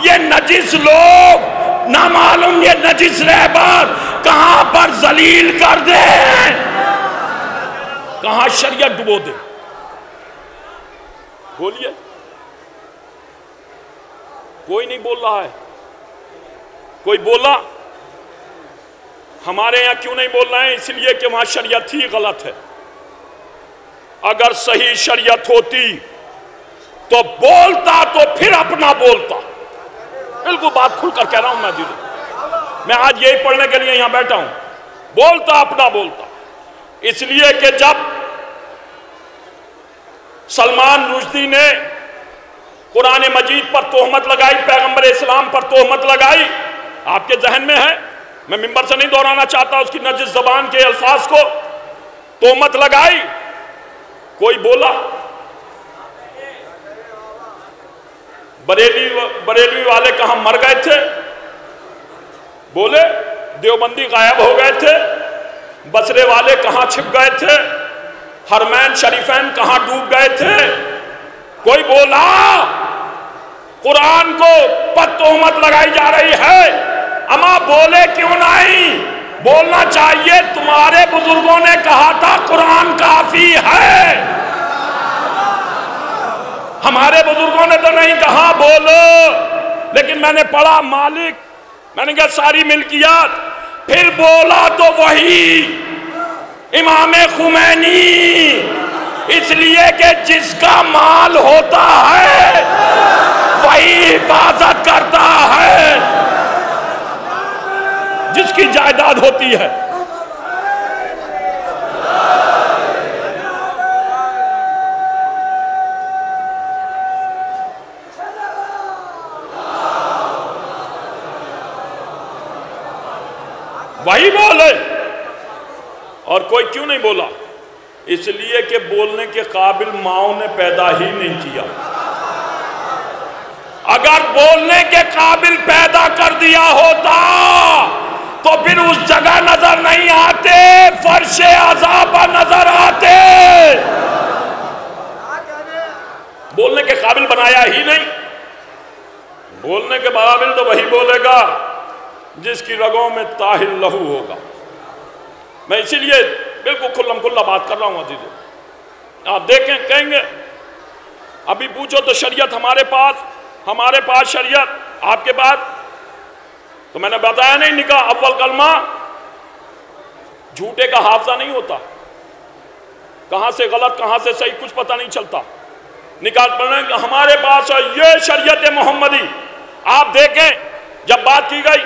یہ نجس لوگ، نہ معلوم یہ نجس رہبر کہاں پر ذلیل کر دے، کہاں شریعت ڈبو دے۔ بولیے، کوئی نہیں بول رہا ہے؟ کوئی بولا؟ ہمارے یہاں کیوں نہیں بول رہے ہیں؟ اس لیے کہ وہاں شریعت ہی غلط ہے۔ اگر صحیح شریعت ہوتی تو بولتا تو پھر اپنا بولتا۔ بالکل بات کھل کر کہہ رہا ہوں میں جی، میں آج یہی پڑھنے کے لیے یہاں بیٹھا ہوں، بولتا اپنا بولتا۔ اس لیے کہ جب سلمان رشدی نے قرآن مجید پر تہمت لگائی، پیغمبر اسلام پر تہمت لگائی، آپ کے ذہن میں ہے، میں ممبر سے نہیں دہرانا چاہتا اس کی نجس زبان کے الفاظ کو، تہمت لگائی، کوئی بولا؟ بریلوی والے کہاں مر گئے تھے؟ بولے؟ دیوبندی غائب ہو گئے تھے؟ بصرے والے کہاں چھپ گئے تھے؟ حرمین شریفین کہاں ڈوب گئے تھے؟ کوئی بولا؟ قرآن کو پر تہمت لگائی جا رہی ہے، اما بولے کیوں نہیں؟ بولنا چاہیے، تمہارے بزرگوں نے کہا تھا قرآن کافی ہے، ہمارے بزرگوں نے تو نہیں کہا بولو۔ لیکن میں نے پڑھا مالک، میں نے کہا ساری ملکیات، پھر بولا تو وہی امام خمینی، اس لیے کہ جس کا مال ہوتا ہے وہی حفاظت کرتا ہے، جس کی جائیداد ہوتی ہے۔ وہی بولے، اور کوئی کیوں نہیں بولا؟ اس لیے کہ بولنے کے قابل ماؤں نے پیدا ہی نہیں کیا۔ اگر بولنے کے قابل پیدا کر دیا ہوتا تو پھر اس جگہ نظر نہیں آتے، فرش عذاب نظر آتے۔ بولنے کے قابل بنایا ہی نہیں۔ بولنے کے قابل تو وہی بولے گا جس کی رگوں میں طاہر لہو ہوگا۔ میں اسی لیے بالکل کھلم کھلا بات کر رہا ہوں عزیزو، آپ دیکھیں، کہیں گے ابھی پوچھو تو شریعت ہمارے پاس شریعت، آپ کے پاس تو میں نے بتایا نہیں، نکاح اول کلمہ، جھوٹے کا حافظہ نہیں ہوتا، کہاں سے غلط کہاں سے صحیح کچھ پتہ نہیں چلتا۔ نکاح پڑھنے کہ ہمارے پاس ہے یہ شریعت محمدی، آپ دیکھیں جب بات کی گئی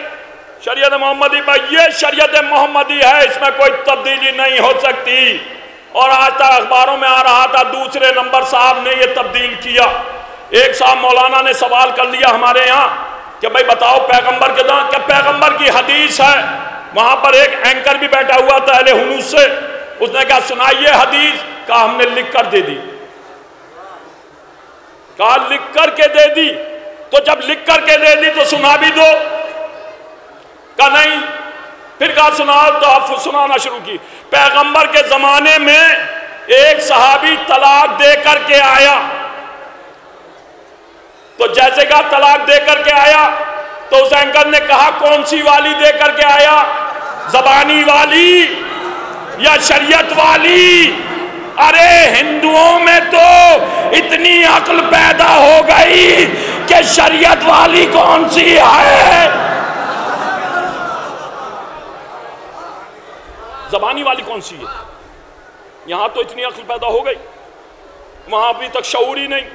شریعت محمدی پر، یہ شریعت محمدی ہے، اس میں کوئی تبدیلی نہیں ہو سکتی، اور آج تک اخباروں میں آ رہا تھا دوسرے نمبر صاحب نے یہ تبدیل کیا۔ ایک صاحب مولانا نے سوال کر لیا ہمارے یہاں کہ بھئی بتاؤ پیغمبر کے داں کہ پیغمبر کی حدیث ہے. وہاں پر ایک اینکر بھی بیٹھا ہوا تھا اہل ہنوز سے. اس نے کہا سنائیے حدیث. کہا ہم نے لکھ کر دے دی. کہا لکھ کر کے دے دی تو جب لکھ کر کے دے دی تو سنا بھی دو. کہا نہیں. پھر کہا سناؤ. تو آپ سنانا شروع کی. پیغمبر کے زمانے میں ایک صحابی طلاق دے کر کے آیا. تو جیسے کہا طلاق دے کر کے آیا تو اس اینکر نے کہا کون سی والی دے کر کے آیا؟ زبانی والی یا شریعت والی؟ ارے ہندوؤں میں تو اتنی عقل پیدا ہو گئی کہ شریعت والی کون سی ہے، زبانی والی کون سی ہے؟ یہاں تو اتنی عقل پیدا ہو گئی، وہاں ابھی تک شعور ہی نہیں.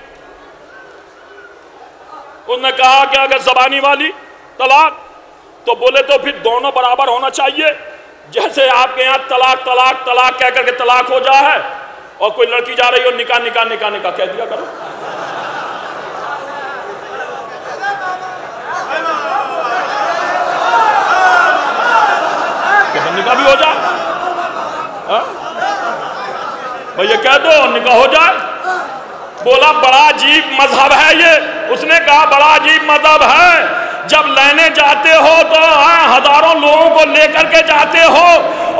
انہوں نے کہا کہ اگر زبانی والی طلاق تو بولے تو پھر دونوں برابر ہونا چاہیے. جیسے آپ کے یہاں طلاق طلاق طلاق کہہ کر کے طلاق ہو جا ہے اور کوئی لڑکی جا رہی ہو نکاح نکاح نکاح نکاح کہہ دیا کرو. نکاح بھی ہو جائے بھئی یہ کہہ دو نکاح ہو جائے. بولا بڑا عجیب مذہب ہے یہ. اس نے کہا بڑا عجیب مذہب ہے. جب لینے جاتے ہو تو ہزاروں لوگوں کو لے کر کے جاتے ہو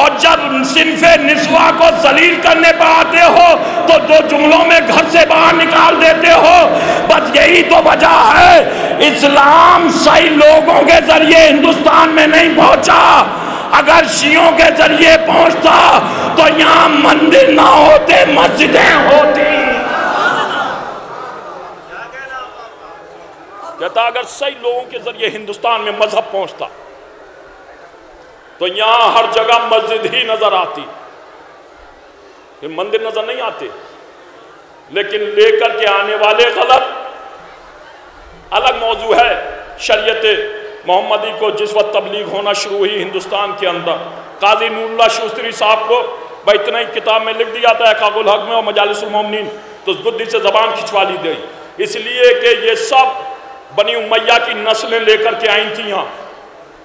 اور جب صنف نسواں کو ذلیل کرنے پر آتے ہو تو دو جملوں میں گھر سے باہر نکال دیتے ہو. بس یہی تو وجہ ہے اسلام صحیح لوگوں کے ذریعے ہندوستان میں نہیں پہنچا. اگر شیعوں کے ذریعے پہنچتا تو یہاں مندر نہ ہوتے مسجدیں ہوتی. کہتا اگر صحیح لوگوں کے ذریعے ہندوستان میں مذہب پہنچتا تو یہاں ہر جگہ مسجد ہی نظر آتی، مندر نظر نہیں آتے. لیکن لے کر کے آنے والے غلط. الگ موضوع ہے شریعت محمدی کو جس وقت تبلیغ ہونا شروع ہوئی ہندوستان کے اندر. قاضی نور اللہ شوستری صاحب کو بھائی اتنا ہی کتاب میں لکھ دیا تھا احقاق الحق میں اور مجالس المومنین، تو اس گدی سے زبان کھچوا لی گئی. اس لیے کہ یہ سب بنی امیہ کی نسلیں لے کر کے آئی تھیں یہاں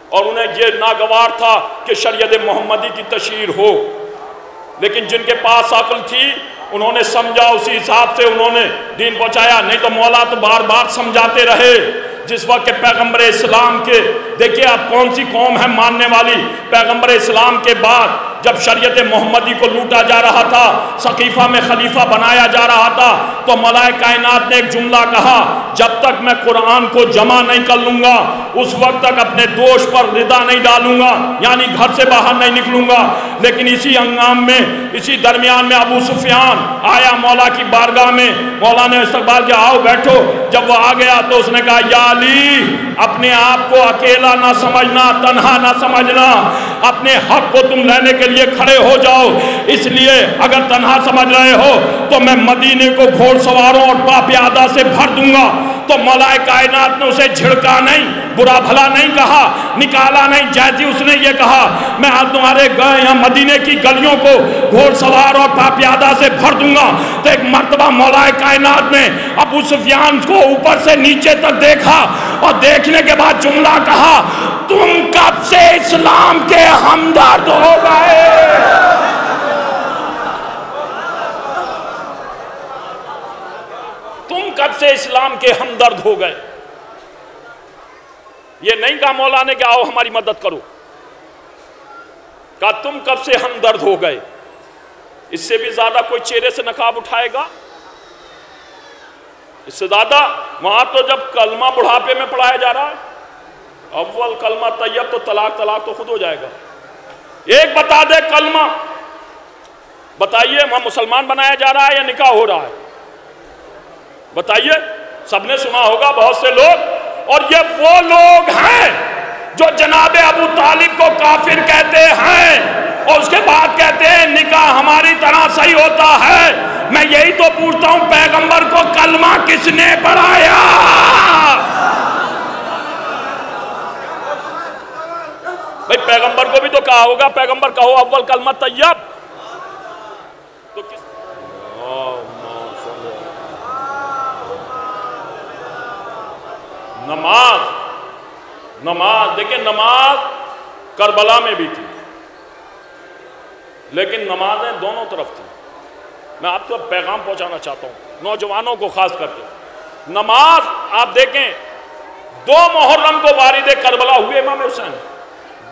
اور انہیں یہ ناگوار تھا کہ شریعت محمدی کی تشہیر ہو. لیکن جن کے پاس عقل تھی انہوں نے سمجھا، اسی حساب سے انہوں نے دین پہنچایا. نہیں تو مولا تو بار بار سمجھاتے رہے. جس وقت کہ پیغمبر اسلام کے دیکھیے آپ کون سی قوم ہے ماننے والی. پیغمبر اسلام کے بعد جب شریعت محمدی کو لوٹا جا رہا تھا، سقیفہ میں خلیفہ بنایا جا رہا تھا، تو ملائے کائنات نے ایک جملہ کہا جب تک میں قرآن کو جمع نہیں کر لوں گا اس وقت تک اپنے دوش پر ردا نہیں ڈالوں گا، یعنی گھر سے باہر نہیں نکلوں گا. لیکن اسی ہنگام میں اسی درمیان میں ابو سفیان آیا مولا کی بارگاہ میں. مولا نے استقبال کیا، آؤ بیٹھو. جب وہ آ گیا تو اس نے کہا یا علی اپنے آپ کو اکیلا نہ سمجھنا، تنہا نہ سمجھنا، اپنے حق کو تم لینے کے لیے کھڑے ہو جاؤ. اس لیے اگر تنہا سمجھ رہے ہو تو میں مدینے کو گھوڑ سواروں اور پاپیادہ سے بھر دوں گا. تو مولا کائنات نے اسے جھڑکا نہیں، برا بھلا نہیں کہا، نکالا نہیں. جیسے اس نے یہ کہا میں آج تمہارے یہاں مدینے کی گلیوں کو گھوڑ سوار اور پاپیادہ سے بھر دوں گا. تو ایک مرتبہ مولا کائنات نے ابو سفیان کو اوپر سے نیچے تک دیکھا اور دیکھنے کے بعد جملہ کہا تم کب سے اسلام کے ہمدرد ہو گئے؟ تم کب سے اسلام کے ہمدرد ہو گئے؟ یہ نہیں کہا مولا نے کہ آؤ ہماری مدد کرو، کہا تم کب سے ہمدرد ہو گئے. اس سے بھی زیادہ کوئی چہرے سے نقاب اٹھائے گا؟ اس سے زیادہ وہاں تو جب کلمہ بڑھاپے میں پڑھایا جا رہا ہے، اول کلمہ طیب تو طلاق تو خود ہو جائے گا. ایک بتا دے کلمہ، بتائیے وہاں مسلمان بنایا جا رہا ہے یا نکاح ہو رہا ہے؟ بتائیے. سب نے سنا ہوگا بہت سے لوگ، اور یہ وہ لوگ ہیں جو جناب ابو طالب کو کافر کہتے ہیں اور اس کے بعد کہتے ہیں نکاح ہماری طرح صحیح ہوتا ہے. میں یہی تو پوچھتا ہوں پیغمبر کو کلمہ کس نے پڑھایا؟ بھئی پیغمبر کو بھی تو کہا ہوگا پیغمبر کہو اول کلمہ طیب. تو کس نماز نماز دیکھیں، نماز کربلا میں بھی تھی، لیکن نمازیں دونوں طرف تھیں۔ میں آپ کو پیغام پہنچانا چاہتا ہوں، نوجوانوں کو خاص کر کے۔ نماز آپ دیکھیں، 2 محرم کو وارد کربلا ہوئے امام حسین،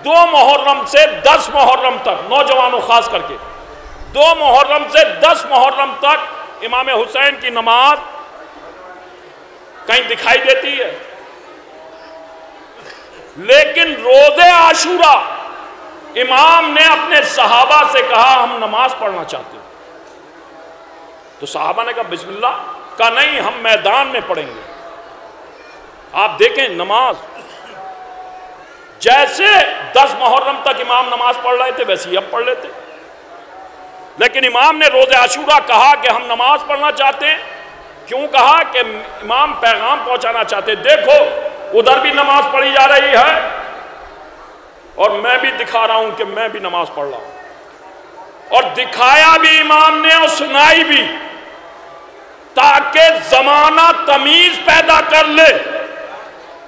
2 محرم سے 10 محرم تک، نوجوانوں خاص کر کے 2 محرم سے 10 محرم تک امام حسین کی نماز کہیں دکھائی دیتی ہے۔ لیکن روز عاشورہ امام نے اپنے صحابہ سے کہا ہم نماز پڑھنا چاہتے ہیں، تو صحابہ نے کہا بسم اللہ، کہا نہیں ہم میدان میں پڑھیں گے۔ آپ دیکھیں نماز جیسے 10 محرم تک امام نماز پڑھ رہے تھے ویسے ہی اب پڑھ لیتے، لیکن امام نے روز عاشورہ کہا کہ ہم نماز پڑھنا چاہتے ہیں۔ کیوں کہا؟ کہ امام پیغام پہنچانا چاہتے ہیں، دیکھو ادھر بھی نماز پڑھی جا رہی ہے اور میں بھی دکھا رہا ہوں کہ میں بھی نماز پڑھ رہا ہوں، اور دکھایا بھی امام نے اور سنائی بھی، تاکہ زمانہ تمیز پیدا کر لے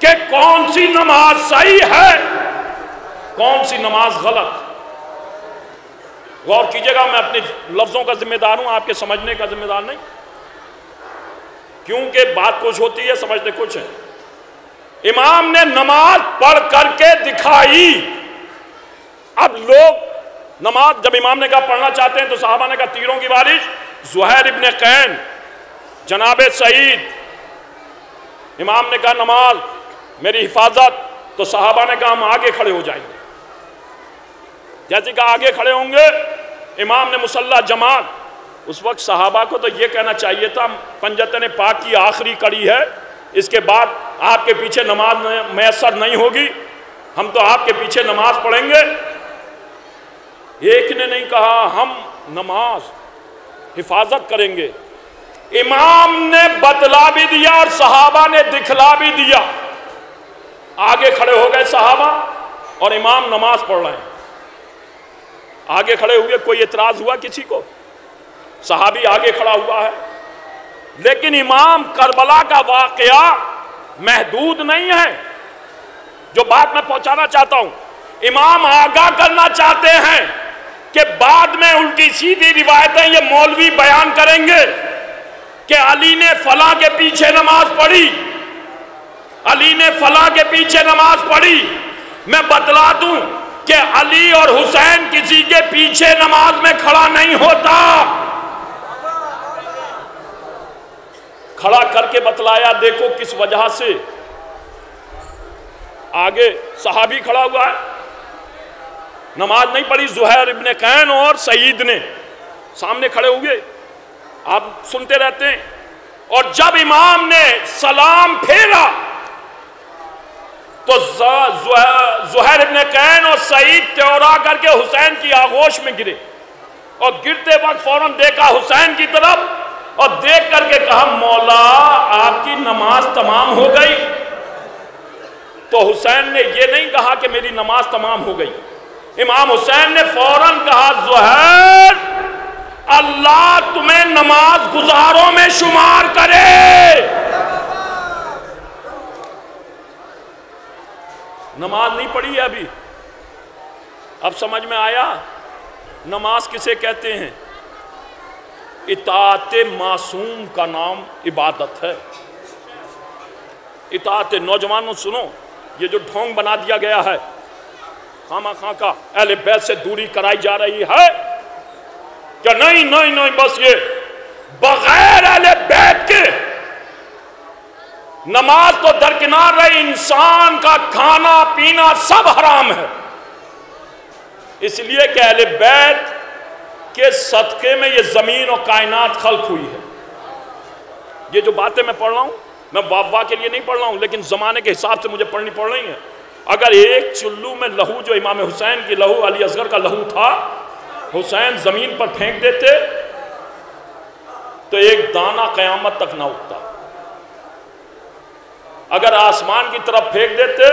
کہ کون سی نماز صحیح ہے کون سی نماز غلط۔ غور کیجئے گا، میں اپنے لفظوں کا ذمہ دار ہوں، آپ کے سمجھنے کا ذمہ دار نہیں، کیونکہ بات کچھ ہوتی ہے سمجھتے کچھ ہے۔ امام نے نماز پڑھ کر کے دکھائی۔ اب لوگ نماز جب امام نے کہا پڑھنا چاہتے ہیں تو صحابہ نے کہا تیروں کی بارش، زہیر ابن قین، جناب سعید۔ امام نے کہا نماز میری حفاظت، تو صحابہ نے کہا ہم آگے کھڑے ہو جائیں گے۔ جیسے کہ آگے کھڑے ہوں گے، امام نے مسلح جماعت۔ اس وقت صحابہ کو تو یہ کہنا چاہیے تھا پنجتن پاک کی آخری کڑی ہے، اس کے بعد آپ کے پیچھے نماز میسر نہیں ہوگی، ہم تو آپ کے پیچھے نماز پڑھیں گے۔ ایک نے نہیں کہا ہم نماز حفاظت کریں گے، امام نے بتلا بھی دیا اور صحابہ نے دکھلا بھی دیا۔ آگے کھڑے ہو گئے صحابہ اور امام نماز پڑھ رہے ہیں، آگے کھڑے ہوئے، کوئی اعتراض ہوا کسی کو؟ صحابی آگے کھڑا ہوا ہے، لیکن امام کربلا کا واقعہ محدود نہیں ہے۔ جو بات میں پہنچانا چاہتا ہوں، امام آگاہ کرنا چاہتے ہیں کہ بعد میں الٹی سیدھی روایتیں یہ مولوی بیان کریں گے کہ علی نے فلاں کے پیچھے نماز پڑھی، علی نے فلاں کے پیچھے نماز پڑھی۔ میں بتلا دوں کہ علی اور حسین کسی کے پیچھے نماز میں کھڑا نہیں ہوتا۔ کھڑا کر کے بتلایا، دیکھو کس وجہ سے۔ آگے صحابی کھڑا ہوا ہے، نماز نہیں پڑھی، زہیر ابن قین اور سعید نے سامنے کھڑے ہوئے، آپ سنتے رہتے ہیں۔ اور جب امام نے سلام پھیرا تو زہیر ابن قین اور سعید تیورا کر کے حسین کی آغوش میں گرے، اور گرتے وقت فوراً دیکھا حسین کی طرف اور دیکھ کر کے کہا مولا آپ کی نماز تمام ہو گئی۔ تو حسین نے یہ نہیں کہا کہ میری نماز تمام ہو گئی، امام حسین نے فوراً کہا زہیر اللہ تمہیں نماز گزاروں میں شمار کرے۔ نماز نہیں پڑھی ہے ابھی، اب سمجھ میں آیا نماز کسے کہتے ہیں؟ اطاعت معصوم کا نام عبادت ہے۔ اطاعت، نوجوانوں سنو، یہ جو ڈھونگ بنا دیا گیا ہے، خامہ خواہ کا اہل بیت سے دوری کرائی جا رہی ہے کہ نہیں بس یہ بغیر اہل بیت کے نماز تو درکنار رہی، انسان کا کھانا پینا سب حرام ہے، اس لیے کہ اہل بیت کے صدقے میں یہ زمین اور کائنات خلق ہوئی ہے۔ یہ جو باتیں میں پڑھ رہا ہوں میں واہ کے لیے نہیں پڑھ رہا ہوں، لیکن زمانے کے حساب سے مجھے پڑھنی پڑ رہی ہیں۔ اگر ایک چلو میں لہو جو امام حسین کی لہو، علی اصغر کا لہو تھا، حسین زمین پر پھینک دیتے تو ایک دانہ قیامت تک نہ اگتا، اگر آسمان کی طرف پھینک دیتے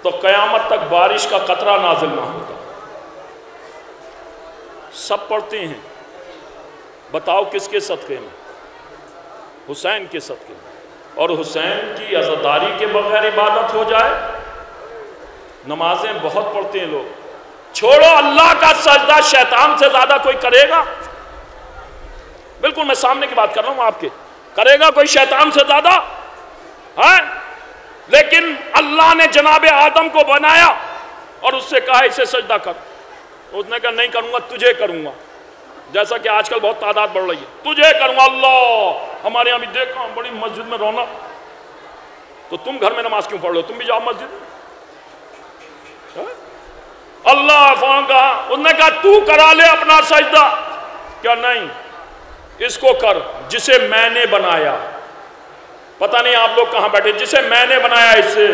تو قیامت تک بارش کا قطرہ نازل نہ ہوتا۔ سب پڑھتے ہیں، بتاؤ کس کے صدقے میں؟ حسین کے صدقے میں۔ اور حسین کی عزاداری کے بغیر عبادت ہو جائے نمازیں بہت پڑھتے ہیں لوگ، چھوڑو اللہ کا سجدہ شیطان سے زیادہ کوئی کرے گا؟ بالکل میں سامنے کی بات کر رہا ہوں آپ کے، کرے گا کوئی شیطان سے زیادہ؟ ہاں، لیکن اللہ نے جناب آدم کو بنایا اور اس سے کہا اسے سجدہ کر، اس نے کہا نہیں کروں گا، تجھے کروں گا، جیسا کہ آج کل بہت تعداد بڑھ رہی ہے، تجھے کروں گا۔ اللہ، ہمارے یہاں بھی دیکھا بڑی مسجد میں رونق، تو تم گھر میں نماز کیوں پڑھ رہے ہو؟ تم بھی جاؤ مسجد میں۔ اللہ فان کہا، اس نے کہا تو کرا لے اپنا سجدہ، کیا نہیں، اس کو کر جسے میں نے بنایا۔ پتہ نہیں آپ لوگ کہاں بیٹھے، جسے میں نے بنایا اس سے،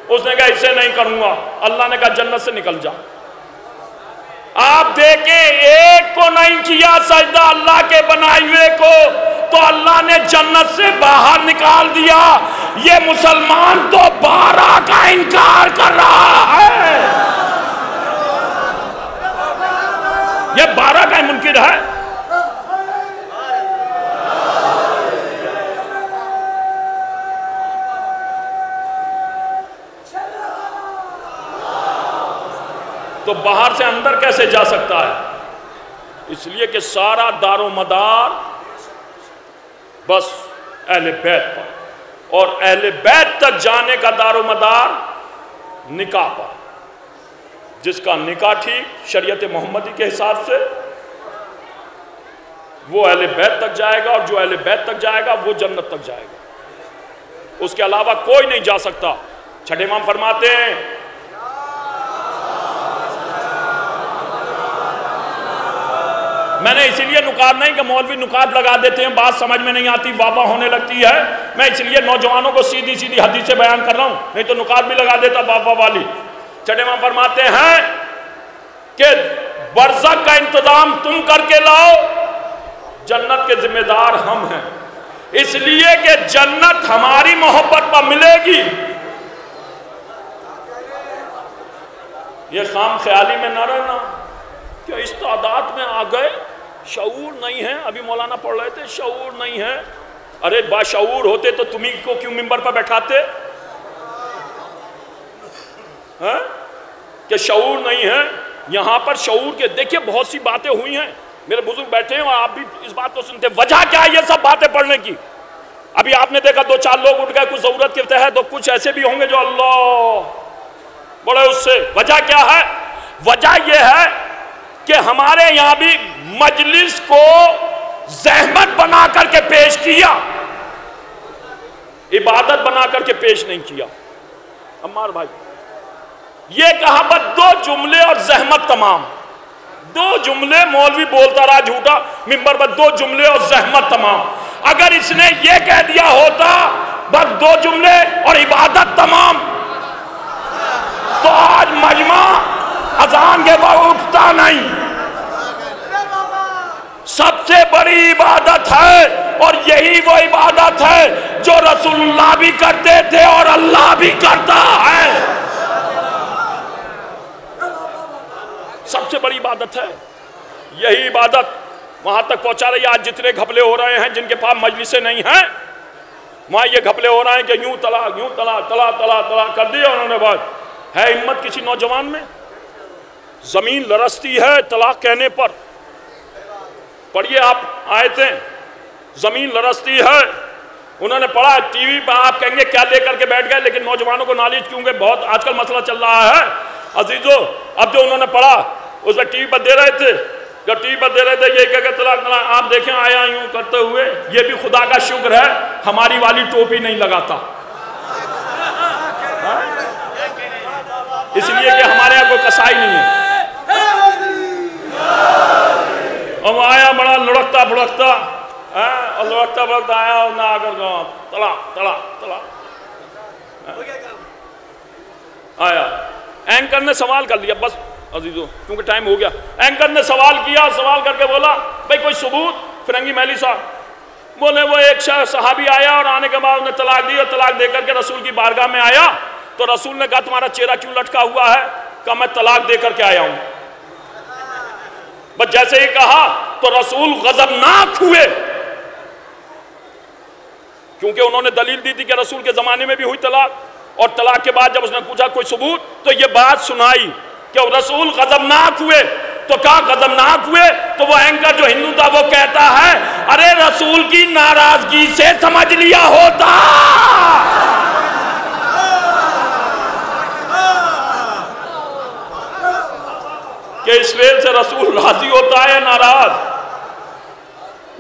اس نے کہا اسے نہیں کروں گا، اللہ نے کہا جنت سے نکل جا۔ آپ دیکھیں ایک کو نہیں کیا سجدہ اللہ کے بنائے ہوئے کو، تو اللہ نے جنت سے باہر نکال دیا۔ یہ مسلمان تو 12 کا انکار کر رہا ہے، یہ 12 کا منکر ہے۔ تو باہر سے اندر کیسے جا سکتا ہے؟ اس لیے کہ سارا دار و مدار بس اہل بیت پر، اور اہل بیت تک جانے کا دار و مدار نکاح پر۔ جس کا نکاح ٹھیک شریعت محمدی کے حساب سے، وہ اہل بیت تک جائے گا، اور جو اہل بیت تک جائے گا وہ جنت تک جائے گا، اس کے علاوہ کوئی نہیں جا سکتا۔ چھٹے امام فرماتے ہیں میں نے اسی لیے نکات نہیں کہ مولوی نکات لگا دیتے ہیں، بات سمجھ میں نہیں آتی، واہ واہ ہونے لگتی ہے، میں اس لیے نوجوانوں کو سیدھی سیدھی حدیثیں بیان کر رہا ہوں، نہیں تو نکات بھی لگا دیتا واہ واہ والی۔ چھٹے امام فرماتے ہیں کہ برزخ کا انتظام تم کر کے لاؤ، جنت کے ذمہ دار ہم ہیں، اس لیے کہ جنت ہماری محبت پر ملے گی۔ یہ خام خیالی میں نہ رہنا کہ اس تعداد میں آ گئے، شعور نہیں ہے۔ ابھی مولانا پڑھ رہے تھے شعور نہیں ہے، ارے باشعور ہوتے تو تمہیں کو کیوں منبر پر بیٹھاتے؟ کہ شعور نہیں ہے، یہاں پر شعور کے دیکھیں بہت سی باتیں ہوئی ہیں، میرے بزرگ بیٹھے ہیں اور آپ بھی اس بات کو سنتے، وجہ کیا ہے یہ سب باتیں پڑھنے کی؟ ابھی آپ نے دیکھا 2-4 لوگ اٹھ گئے کچھ ضرورت کے تحت، تو کچھ ایسے بھی ہوں گے جو اللہ بڑے اس سے۔ وجہ کیا ہے؟ وجہ یہ ہے کہ ہمارے یہاں بھی مجلس کو زحمت بنا کر کے پیش کیا، عبادت بنا کر کے پیش نہیں کیا۔ عمار بھائی یہ کہا بس 2 جملے اور زحمت تمام، 2 جملے مولوی بولتا رہا جھوٹا منبر پر، 2 جملے اور زحمت تمام۔ اگر اس نے یہ کہہ دیا ہوتا بس 2 جملے اور عبادت تمام، تو آج مجمع اذان کے بعد اٹھتا نہیں۔ سب سے بڑی عبادت ہے، اور یہی وہ عبادت ہے جو رسول اللہ بھی کرتے تھے اور اللہ بھی کرتا ہے۔ سب سے بڑی عبادت ہے یہی عبادت، وہاں تک پہنچا رہی ہے۔ آج جتنے گھپلے ہو رہے ہیں جن کے پاس مجلسیں نہیں ہیں، وہاں یہ گھپلے ہو رہے ہیں کہ یوں طلاق یوں طلاق طلاق طلاق طلاق کر دیا انہوں نے۔ بات ہے ہمت کسی نوجوان میں؟ زمین لرزتی ہے طلاق کہنے پر، پڑھیے آپ آیتیں، زمین لرزتی ہے۔ انہوں نے پڑھا ٹی وی پہ، آپ کہیں گے کیا لے کر کے بیٹھ گئے، لیکن نوجوانوں کو نالج کیونکہ بہت آج کل مسئلہ چل رہا ہے عزیزو۔ اب جو انہوں نے پڑھا اس میں ٹی وی پر دے رہے تھے، جب ٹی وی پر دے رہے تھے یہ کہہ کہ طلاق طلاق، آپ دیکھیں آیا یوں کرتے ہوئے، یہ بھی خدا کا شکر ہے ہماری والی ٹوپی نہیں لگاتا، اس لیے کہ ہمارے یہاں کوئی کسائی نہیں ہے۔ اور وہ آیا بڑا لڑکتا بڑکتا، اور لڑکتا بڑکتا آیا اور نہ آ کر کہا طلاق طلاق طلاق آیا۔ اینکر نے سوال کر لیا، بس عزیزو کیونکہ ٹائم ہو گیا، اینکر نے سوال کیا، سوال کر کے بولا بھئی کوئی ثبوت؟ فرنگی میلی صاحب بولے وہ ایک صحابی آیا اور آنے کے بعد انہیں طلاق دی، اور طلاق دے کر کے رسول کی بارگاہ میں آیا، تو رسول نے کہا تمہارا چہرہ کیوں لٹکا ہوا ہے؟ کہا میں طلاق دے کر کے آیا ہوں۔ بس جیسے ہی کہا تو رسول غضبناک ہوئے، کیونکہ انہوں نے دلیل دی تھی کہ رسول کے زمانے میں بھی ہوئی طلاق، اور طلاق کے بعد جب اس نے پوچھا کوئی ثبوت تو یہ بات سنائی کہ رسول غضبناک ہوئے. تو کہا غضبناک ہوئے؟ تو وہ اینکر جو ہندو تھا وہ کہتا ہے ارے رسول کی ناراضگی سے سمجھ لیا ہوتا. کہ اس فعل سے رسول راضی ہوتا ہے یا ناراض؟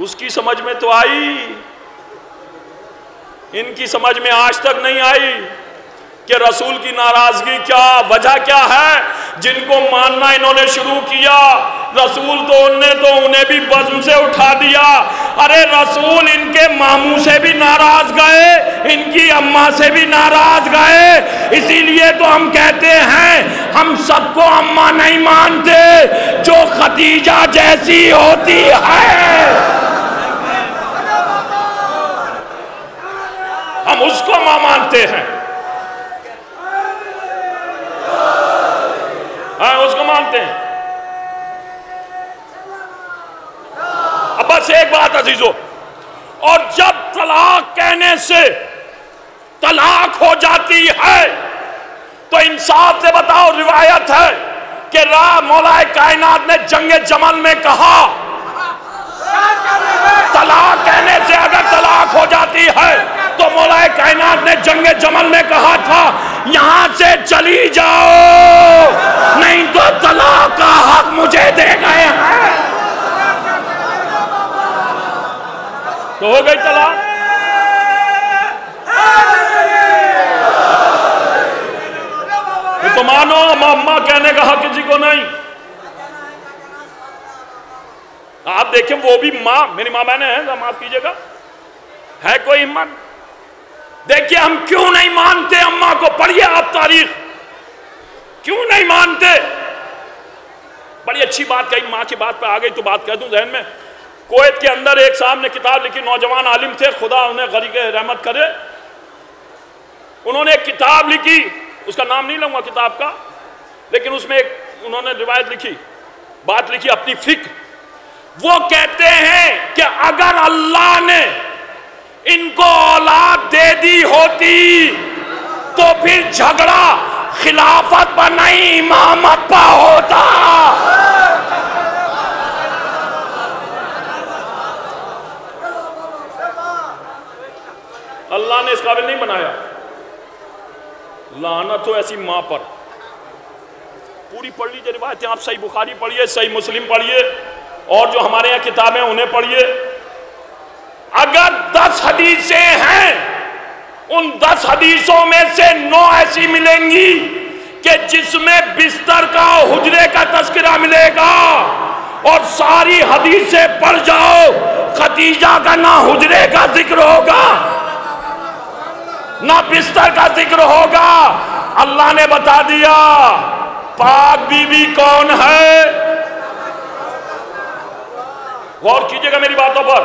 اس کی سمجھ میں تو آئی، ان کی سمجھ میں آج تک نہیں آئی کہ رسول کی ناراضگی کیا، وجہ کیا ہے. جن کو ماننا انہوں نے شروع کیا، رسول تو انہیں بھی بزم سے اٹھا دیا. ارے رسول ان کے ماموں سے بھی ناراض گئے، ان کی اماں سے بھی ناراض گئے. اسی لیے تو ہم کہتے ہیں ہم سب کو اماں نہیں مانتے، جو خدیجہ جیسی ہوتی ہے ہم اس کو ماں مانتے ہیں. ہاں اس کو مانتے ہیں. اب بس ایک بات عزیزو، اور جب طلاق کہنے سے طلاق ہو جاتی ہے تو انصاف سے بتاؤ، روایت ہے کہ مولا کائنات نے جنگ جمل میں کہا طلاق کہنے سے اگر طلاق ہو جاتی ہے تو مولا کائنات نے جنگ جمل میں کہا تھا یہاں سے چلی جاؤ نہیں تو طلاق کا حق مجھے دے گئے ہیں. تو ہو گئی طلاق. تو مانو اماں کہنے کا حق کسی کو نہیں. آپ دیکھیں وہ بھی ماں، میری ماں بہنیں ہیں، معاف کیجئے گا، ہے کوئی ہمت؟ دیکھیے ہم کیوں نہیں مانتے اماں کو. پڑھیے آپ تاریخ، کیوں نہیں مانتے. بڑی اچھی بات کہی، ماں کی بات پہ آ گئی تو بات کہہ دوں ذہن میں. کویت کے اندر ایک صاحب نے کتاب لکھی، نوجوان عالم تھے، خدا انہیں غریق رحمت کرے. انہوں نے ایک کتاب لکھی، اس کا نام نہیں لوں گا کتاب کا، لیکن اس میں ایک انہوں نے روایت لکھی، بات لکھی اپنی فکر. وہ کہتے ہیں کہ اگر اللہ نے ان کو اولاد دے دی ہوتی تو پھر جھگڑا خلافت پر نہیں امامت پر ہوتا. اللہ نے اس قابل نہیں بنایا. لعنت ہو ایسی ماں پر. پوری پڑھ لیجیے روایتیں، آپ صحیح بخاری پڑھیے، صحیح مسلم پڑھیے، اور جو ہمارے یہاں کتابیں انہیں پڑھیے. اگر 10 حدیثیں ہیں، ان 10 حدیثوں میں سے 9 ایسی ملیں گی کہ جس میں بستر کا حجرے کا تذکرہ ملے گا، اور ساری حدیثیں پڑھ جاؤ خدیجہ کا نہ حجرے کا ذکر ہوگا نہ بستر کا ذکر ہوگا. اللہ نے بتا دیا پاک بی بی کون ہے. غور کیجئے گا میری باتوں پر.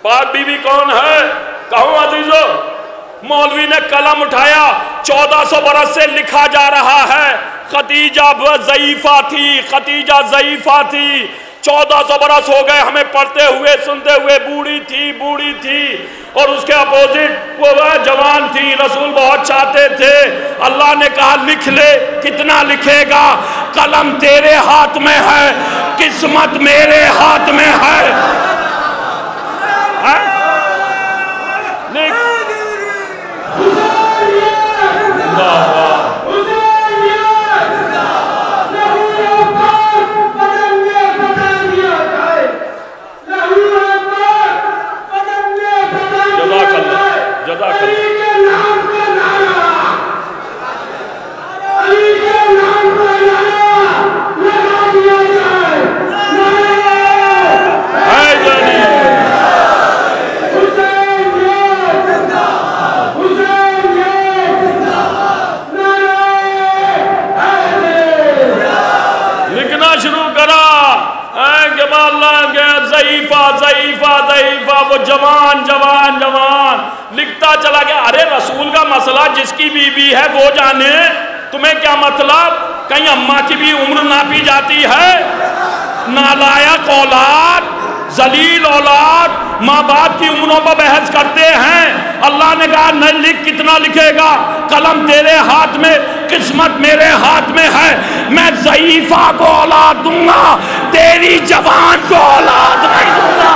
پاک بی بی کون ہے؟ کہوں عزیزو، مولوی نے قلم اٹھایا، 1400 برس سے لکھا جا رہا ہے خدیجہ ضعیفہ تھی، خدیجہ ضعیفہ تھی. 1400 برس ہو گئے ہمیں پڑھتے ہوئے سنتے ہوئے. بوڑھی تھی، اور اس کے اپوزٹ وہ جوان تھی. رسول بہت چاہتے تھے. اللہ نے کہا لکھ لے. کتنا لکھے گا؟ قلم تیرے ہاتھ میں ہے، قسمت میرے ہاتھ میں ہے. وہ جوان لکھتا چلا گیا. ارے رسول کا مسئلہ جس کی بیوی ہے وہ جانے، تمہیں کیا مطلب؟ کہیں اماں کی بھی عمر ناپی جاتی ہے؟ نالائق اولاد، ذلیل اولاد، ماں باپ کی عمروں پر بحث کرتے ہیں. اللہ نے کہا نہیں لکھ, کتنا لکھے گا؟ قلم تیرے ہاتھ میں, قسمت میرے ہاتھ میں ہے. میں ضعیفہ کو اولاد دوں گا, تیری جوان کو اولاد نہیں دوں گا.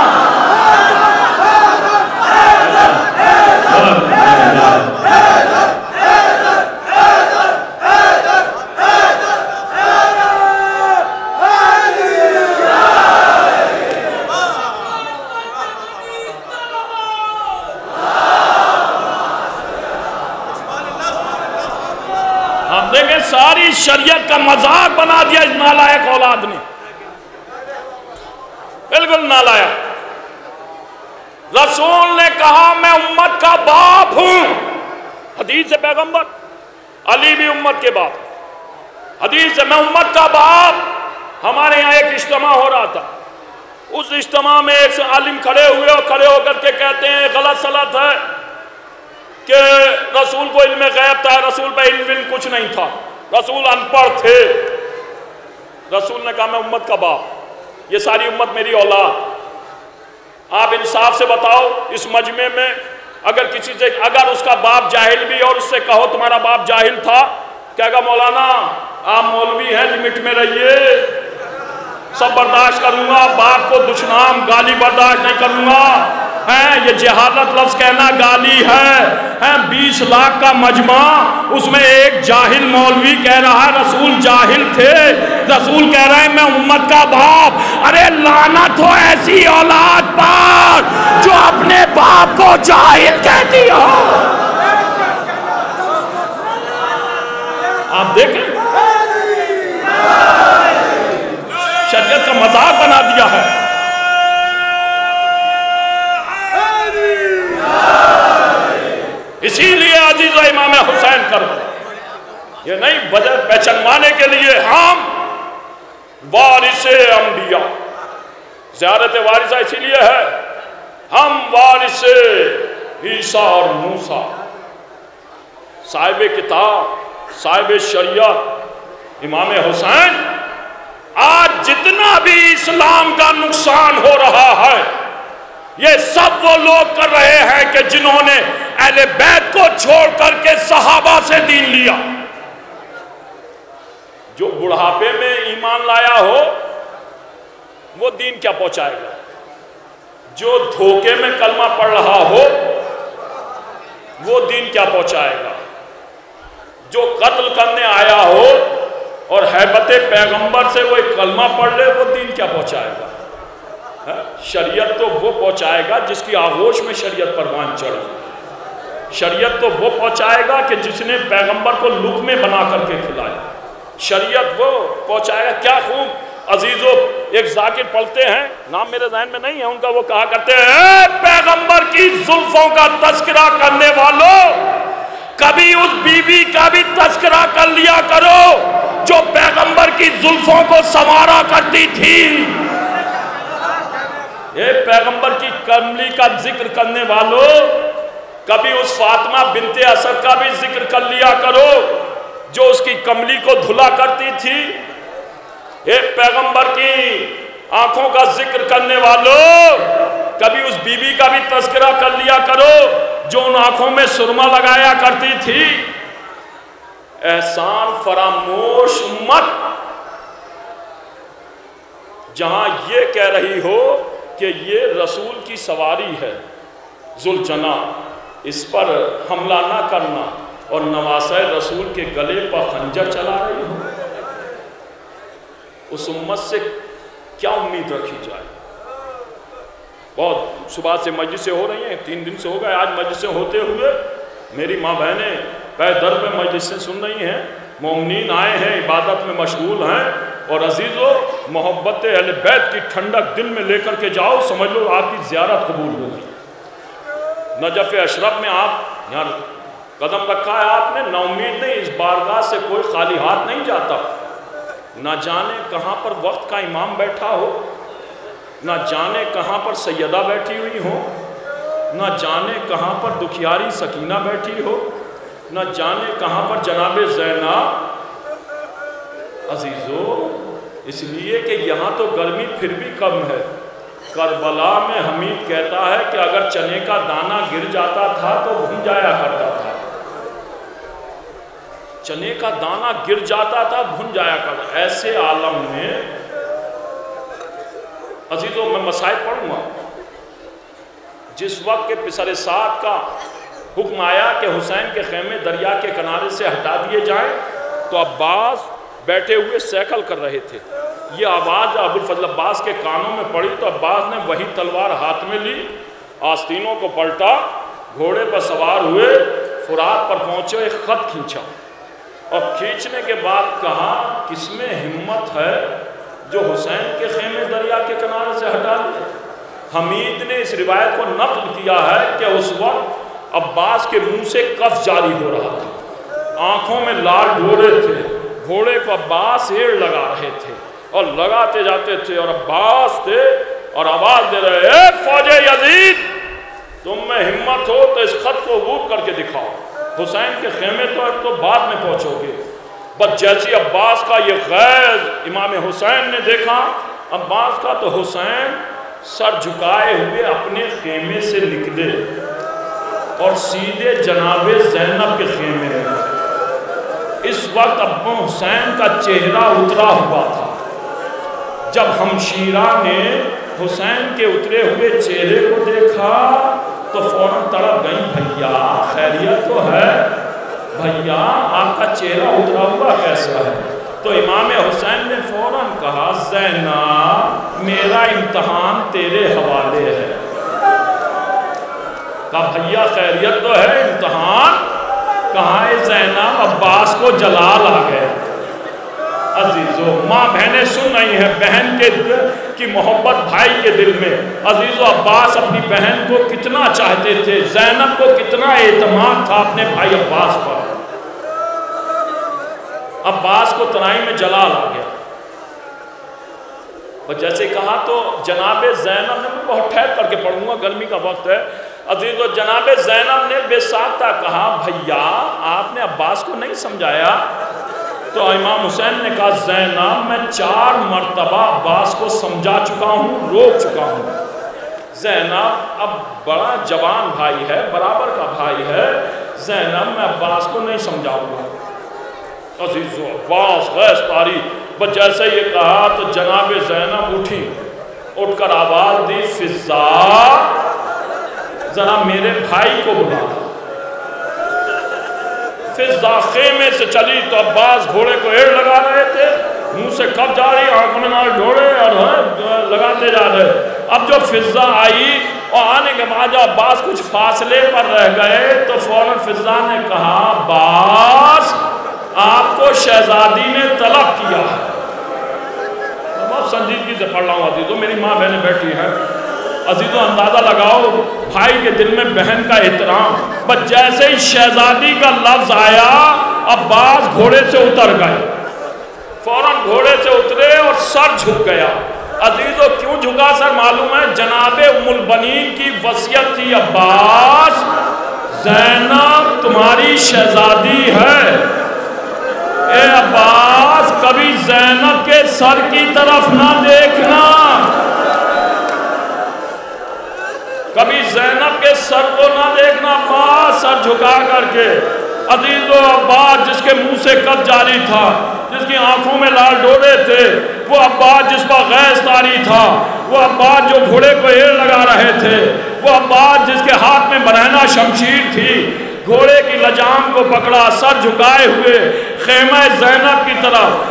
دیکھیں ساری شریعت کا مذاق بنا دیا اس نالائق اولاد نے, بالکل نالائق. رسول نے کہا میں امت کا باپ ہوں, حدیث پیغمبر. علی بھی امت کے باپ, حدیث ہے میں امت کا باپ. ہمارے یہاں ایک اجتماع ہو رہا تھا, اس اجتماع میں ایک عالم کھڑے ہوئے اور کھڑے ہو کر کے کہتے ہیں غلط سلط ہے کہ رسول کو علم غیب تھا, رسول پہ علم کچھ نہیں تھا, رسول ان پڑھ تھے. رسول نے کہا میں امت کا باپ, یہ ساری امت میری اولاد. آپ انصاف سے بتاؤ اس مجمع میں اگر کسی سے, اگر اس کا باپ جاہل بھی اور اس سے کہو تمہارا باپ جاہل تھا, کہے گا مولانا آپ مولوی ہیں, لمٹ میں رہیے, سب برداشت کروں گا, باپ کو دشنام گالی برداشت نہیں کروں گا. یہ جہالت لفظ کہنا گالی ہے. 20 لاکھ کا مجمع, اس میں ایک جاہل مولوی کہہ رہا ہے رسول جاہل تھے, رسول کہہ رہے ہیں میں امت کا باپ. ارے لعنت ہو ایسی اولاد پر جو اپنے باپ کو جاہل کہتی ہو. آپ دیکھیں شریعت کا مذاق بنا دیا ہے. اسی لیے عزیز و امام حسین کر یہ نہیں وجہ پہچانوانے کے لیے ہم وارث انبیاء, زیارت وارثہ اسی لیے ہے ہم وارث عیسیٰ اور موسیٰ, صاحب کتاب, صاحب شریعت امام حسین. آج جتنا بھی اسلام کا نقصان ہو رہا ہے یہ سب وہ لوگ کر رہے ہیں کہ جنہوں نے اہل بیت کو چھوڑ کر کے صحابہ سے دین لیا. جو بڑھاپے میں ایمان لایا ہو وہ دین کیا پہنچائے گا؟ جو دھوکے میں کلمہ پڑھ رہا ہو وہ دین کیا پہنچائے گا؟ جو قتل کرنے آیا ہو اور ہیبت پیغمبر سے وہ ایک کلمہ پڑھ لے وہ دین کیا پہنچائے گا؟ شریعت تو وہ پہنچائے گا جس کی آغوش میں شریعت پروان چڑھے. شریعت تو وہ پہنچائے گا کہ جس نے پیغمبر کو لقمے بنا کر کے کھلائے. شریعت وہ پہنچائے گا. کیا خوب عزیزو ایک ذاکر پڑھتے ہیں, نام میرے ذہن میں نہیں ہے ان کا, وہ کہا کرتے ہیں اے پیغمبر کی زلفوں کا تذکرہ کرنے والوں, کبھی اس بی بی کا بھی تذکرہ کر لیا کرو جو پیغمبر کی زلفوں کو سنوارا کرتی تھی. یہ پیغمبر کی کملی کا ذکر کرنے والوں, کبھی اس فاطمہ بنت اسد کا بھی ذکر کر لیا کرو جو اس کی کملی کو دھلا کرتی تھی. یہ پیغمبر کی آنکھوں کا ذکر کرنے والوں, کبھی اس بی بی کا بھی تذکرہ کر لیا کرو جو ان آنکھوں میں سرما لگایا کرتی تھی. احسان فراموش مت جہاں یہ کہہ رہی ہو کہ یہ رسول کی سواری ہے ذوالجناح, اس پر حملہ نہ کرنا, اور نواسہ رسول کے گلے پر خنجر چلا رہی ہو. اس امت سے کیا امید رکھی جائے؟ بہت صبح سے مجلسیں ہو رہی ہیں, 3 دن سے ہو گئے, آج مجلسیں ہوتے ہوئے میری ماں بہنیں پہ در پہ مجلسیں سن رہی ہیں, مومنین آئے ہیں, عبادت میں مشغول ہیں. اور عزیزو محبت اہل بیت کی ٹھنڈک دل میں لے کر کے جاؤ, سمجھ لو آپ کی زیارت قبول ہوگی. نجف اشرف میں آپ یہاں قدم رکھا ہے آپ نے, نا امید نہیں, اس بارگاہ سے کوئی خالی ہاتھ نہیں جاتا. نہ جانے کہاں پر وقت کا امام بیٹھا ہو, نہ جانے کہاں پر سیدہ بیٹھی ہوئی ہو, نہ جانے کہاں پر دکھیاری سکینہ بیٹھی ہو, نہ جانے کہاں پر جناب زینب. عزیزو اس لیے کہ یہاں تو گرمی پھر بھی کم ہے, کربلا میں حمید کہتا ہے کہ اگر چنے کا دانہ گر جاتا تھا تو بھن جایا کرتا تھا، چنے کا دانہ گر جاتا تھا بھن جایا کرتا۔ ایسے عالم میں عزیزوں میں مسائل پڑھوں گا، جس وقت کے پسر سعد کا حکم آیا کہ حسین کے خیمے دریا کے کنارے سے ہٹا دیے جائیں تو عباس بیٹھے ہوئے سیکل کر رہے تھے۔ یہ آواز ابوالفضل عباس کے کانوں میں پڑی تو عباس نے وہی تلوار ہاتھ میں لی، آستینوں کو پلٹا، گھوڑے پر سوار ہوئے، فرات پر پہنچے، ایک خط کھینچا اور کھینچنے کے بعد کہا کس میں ہمت ہے جو حسین کے خیمے دریا کے کنارے سے ہٹا دے۔ حمید نے اس روایت کو نقل کیا ہے کہ اس وقت عباس کے منہ سے قف جاری ہو رہا تھا، آنکھوں میں لال ڈھورے تھے، گھوڑے کو عباس ایڑ لگا رہے تھے اور لگاتے جاتے تھے، اور عباس تھے اور آواز دے رہے، اے فوج یزید تم میں ہمت ہو تو اس خط کو عبور کر کے دکھاؤ، حسین کے خیمے تو بعد میں پہنچو گے۔ بس جیسی عباس کا یہ غیظ امام حسین نے دیکھا، عباس کا تو حسین سر جھکائے ہوئے اپنے خیمے سے نکلے اور سیدھے جناب زینب کے خیمے میں۔ اس وقت ابو حسین کا چہرہ اترا ہوا تھا۔ جب ہمشیرہ نے حسین کے اترے ہوئے چہرے کو دیکھا تو فوراً تڑپ گئی، بھیا خیریت تو ہے، بھیا آپ کا چہرہ اترا ہوا کیسا ہے؟ تو امام حسین نے فوراً کہا زینب میرا امتحان تیرے حوالے ہے۔ کہا بھیا خیریت تو ہے، امتحان کہاں ہے زینب؟ عباس کو جلال آ گئے۔ عزیزو ماں بہنیں سن رہی ہیں، بہن کی محبت بھائی کے دل میں۔ عزیزو عباس اپنی بہن کو کتنا چاہتے تھے، زینب کو کتنا اعتماد تھا اپنے بھائی عباس پر۔ عباس کو تنائی میں جلال آ گیا، اور جیسے کہا تو جناب زینب نے، میں بہت ٹھہر کر کے پڑھوں گا، گرمی کا وقت ہے عزیزو، جناب زینب نے بے ساختہ کہا بھیا آپ نے عباس کو نہیں سمجھایا؟ تو امام حسین نے کہا زینب میں 4 مرتبہ عباس کو سمجھا چکا ہوں، روک چکا ہوں۔ زینب اب بڑا جوان بھائی ہے، برابر کا بھائی ہے، زینب میں عباس کو نہیں سمجھاؤں گا۔ عزیزو عباس غیظ طاری، بس جیسے یہ کہا تو جناب زینب اٹھی، اٹھ کر آواز دی فضا ذرا میرے بھائی کو بلا۔ فضا خیمے سے چلی تو عباس گھوڑے کو ایڑ لگا رہے تھے، منہ سے کف جاری، آنکھوں میں نال ڈھوڑے اور لگاتے جا رہے۔ اب جو فضا آئی اور آنے کے بعد عباس کچھ فاصلے پر رہ گئے تو فوراً فضا نے کہا عباس آپ کو شہزادی نے طلب کیا ہے۔ بہت سنجیدگی سے پڑھ رہا ہوں عزیزو، میری ماں بہنیں بیٹھی ہیں عزیزو، اندازہ لگاؤ بھائی کے دل میں بہن کا احترام۔ بس جیسے ہی شہزادی کا لفظ آیا عباس گھوڑے سے اتر گئے، فوراً گھوڑے سے اترے اور سر جھک گیا۔ عزیزو کیوں جھکا سر معلوم ہے؟ جناب ام البنین کی وصیت تھی، عباس زینب تمہاری شہزادی ہے، اے عباس کبھی زینب کے سر کی طرف نہ دیکھنا، کبھی زینب کے سر کو نہ دیکھنا۔ عباس سر جھکا کر کے، عزیزو عباس جس کے منہ سے قف جاری تھا، جس کی آنکھوں میں لال ڈورے تھے، وہ عباس جس پر غیظ طاری تھا، وہ عباس جو گھوڑے کو ایڑ لگا رہے تھے، وہ عباس جس کے ہاتھ میں برہنہ شمشیر تھی، گھوڑے کی لجام کو پکڑا، سر جھکائے ہوئے خیمہ زینب کی طرف،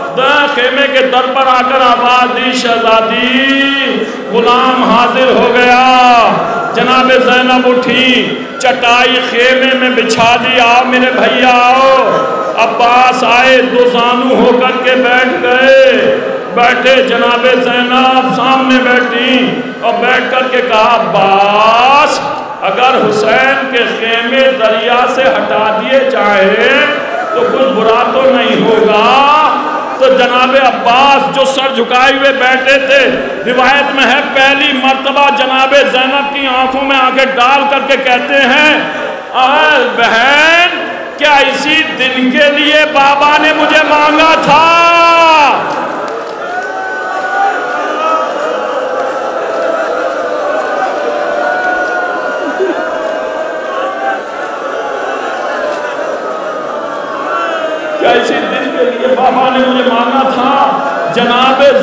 خیمے کے در پر آ کر آواز دی شہزادی غلام حاضر ہو گیا۔ جناب زینب اٹھی، چٹائی خیمے میں بچھا دی، آؤ میرے بھیا آؤ۔ عباس آئے، 2 زانو ہو کر کے بیٹھ گئے، بیٹھے جناب زینب سامنے بیٹھی اور بیٹھ کر کے کہا عباس اگر حسین کے خیمے دریا سے ہٹا دیے جائیں تو کچھ برا تو نہیں ہوگا؟ تو جناب عباس جو سر جھکائے ہوئے بیٹھے تھے، روایت میں ہے پہلی مرتبہ جناب زینب کی آنکھوں میں آنکھیں ڈال کر کے کہتے ہیں بہن کیا اسی دن کے لیے بابا نے مجھے مانگا تھا؟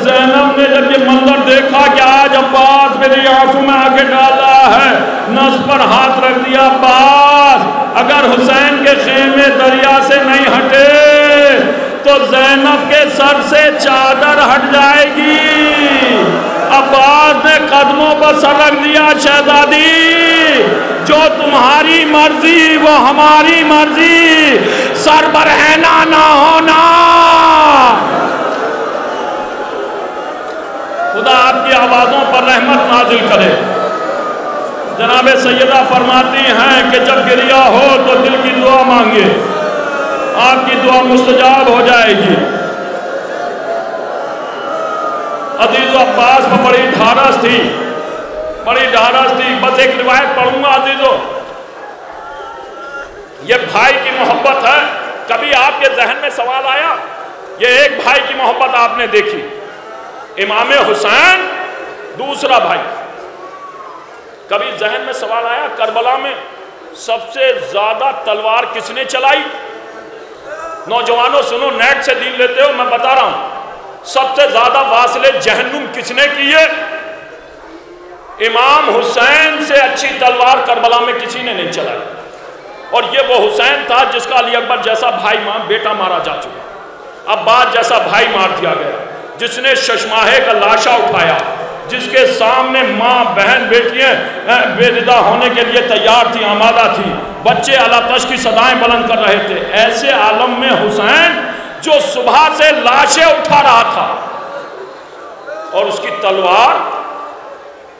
زینب نے جب یہ منظر دیکھا کہ آج عباس میری آنکھوں میں آ کے ڈالا ہے، نس پر ہاتھ رکھ دیا، عباس اگر حسین کے خیمے دریا سے نہیں ہٹے تو زینب کے سر سے چادر ہٹ جائے گی۔ عباس نے قدموں پر سر رکھ دیا، شہزادی جو تمہاری مرضی وہ ہماری مرضی، سر برہنہ نہ ہونا۔ خدا آپ کی آوازوں پر رحمت نازل کرے۔ جناب سیدہ فرماتی ہیں کہ جب گریہ ہو تو دل کی دعا مانگے، آپ کی دعا مستجاب ہو جائے گی۔ عزیز و عباس میں بڑی ڈھارس تھی، بڑی ڈھارس تھی۔ بس ایک روایت پڑھوں گا عزیزو، یہ بھائی کی محبت ہے۔ کبھی آپ کے ذہن میں سوال آیا، یہ ایک بھائی کی محبت آپ نے دیکھی، امام حسین دوسرا بھائی، کبھی ذہن میں سوال آیا کربلا میں سب سے زیادہ تلوار کس نے چلائی؟ نوجوانوں سنو، نیٹ سے دین لیتے ہو، میں بتا رہا ہوں، سب سے زیادہ واصلے جہنم کس نے کیے؟ امام حسین سے اچھی تلوار کربلا میں کسی نے نہیں چلائی۔ اور یہ وہ حسین تھا جس کا علی اکبر جیسا بھائی بیٹا مارا جا چکا، عباس جیسا بھائی مار دیا گیا، جس نے ششماہے کا لاشا اٹھایا، جس کے سامنے ماں بہن بیٹیاں بے ردا ہونے کے لیے تیار تھی، آمادہ تھی، بچے اعلیٰ تش کی صدائیں بلند کر رہے تھے۔ ایسے عالم میں حسین جو صبح سے لاشیں اٹھا رہا تھا، اور اس کی تلوار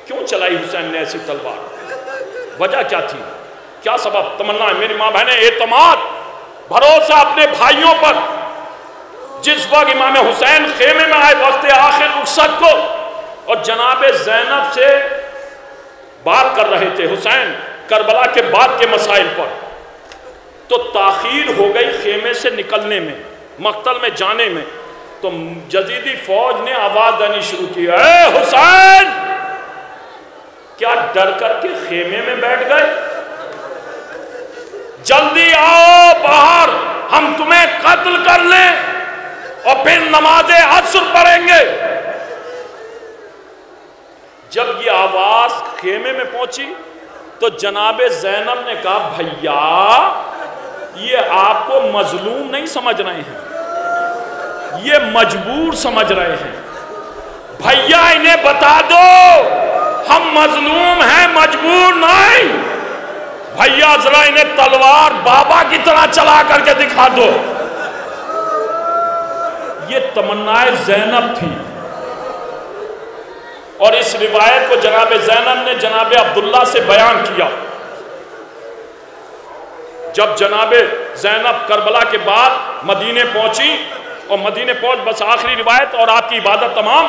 کیوں چلائی حسین نے ایسی تلوار؟ وجہ کیا تھی؟ کیا سبب؟ تمنا ہے میری ماں بہنیں، اعتماد، بھروسہ اپنے بھائیوں پر۔ جس وقت امام حسین خیمے میں آئے وقت آخر رخصت کو، اور جناب زینب سے بات کر رہے تھے حسین کربلا کے بعد کے مسائل پر، تو تاخیر ہو گئی خیمے سے نکلنے میں، مقتل میں جانے میں، تو یزیدی فوج نے آواز دینی شروع کی، اے حسین کیا ڈر کر کے خیمے میں بیٹھ گئے؟ جلدی آؤ باہر، ہم تمہیں قتل کر لیں اور پھر نماز عصر پڑھیں گے۔ جب یہ آواز خیمے میں پہنچی تو جناب زینب نے کہا، بھیا یہ آپ کو مظلوم نہیں سمجھ رہے ہیں، یہ مجبور سمجھ رہے ہیں، بھیا انہیں بتا دو ہم مظلوم ہیں، مجبور نہیں، بھیا ذرا انہیں تلوار بابا کی طرح چلا کر کے دکھا دو۔ یہ تمنا زینب تھی، اور اس روایت کو جناب زینب نے جناب عبداللہ سے بیان کیا۔ جب جناب زینب کربلا کے بعد مدینے پہنچی، اور مدینے پہنچ بس آخری روایت اور آپ کی عبادت تمام،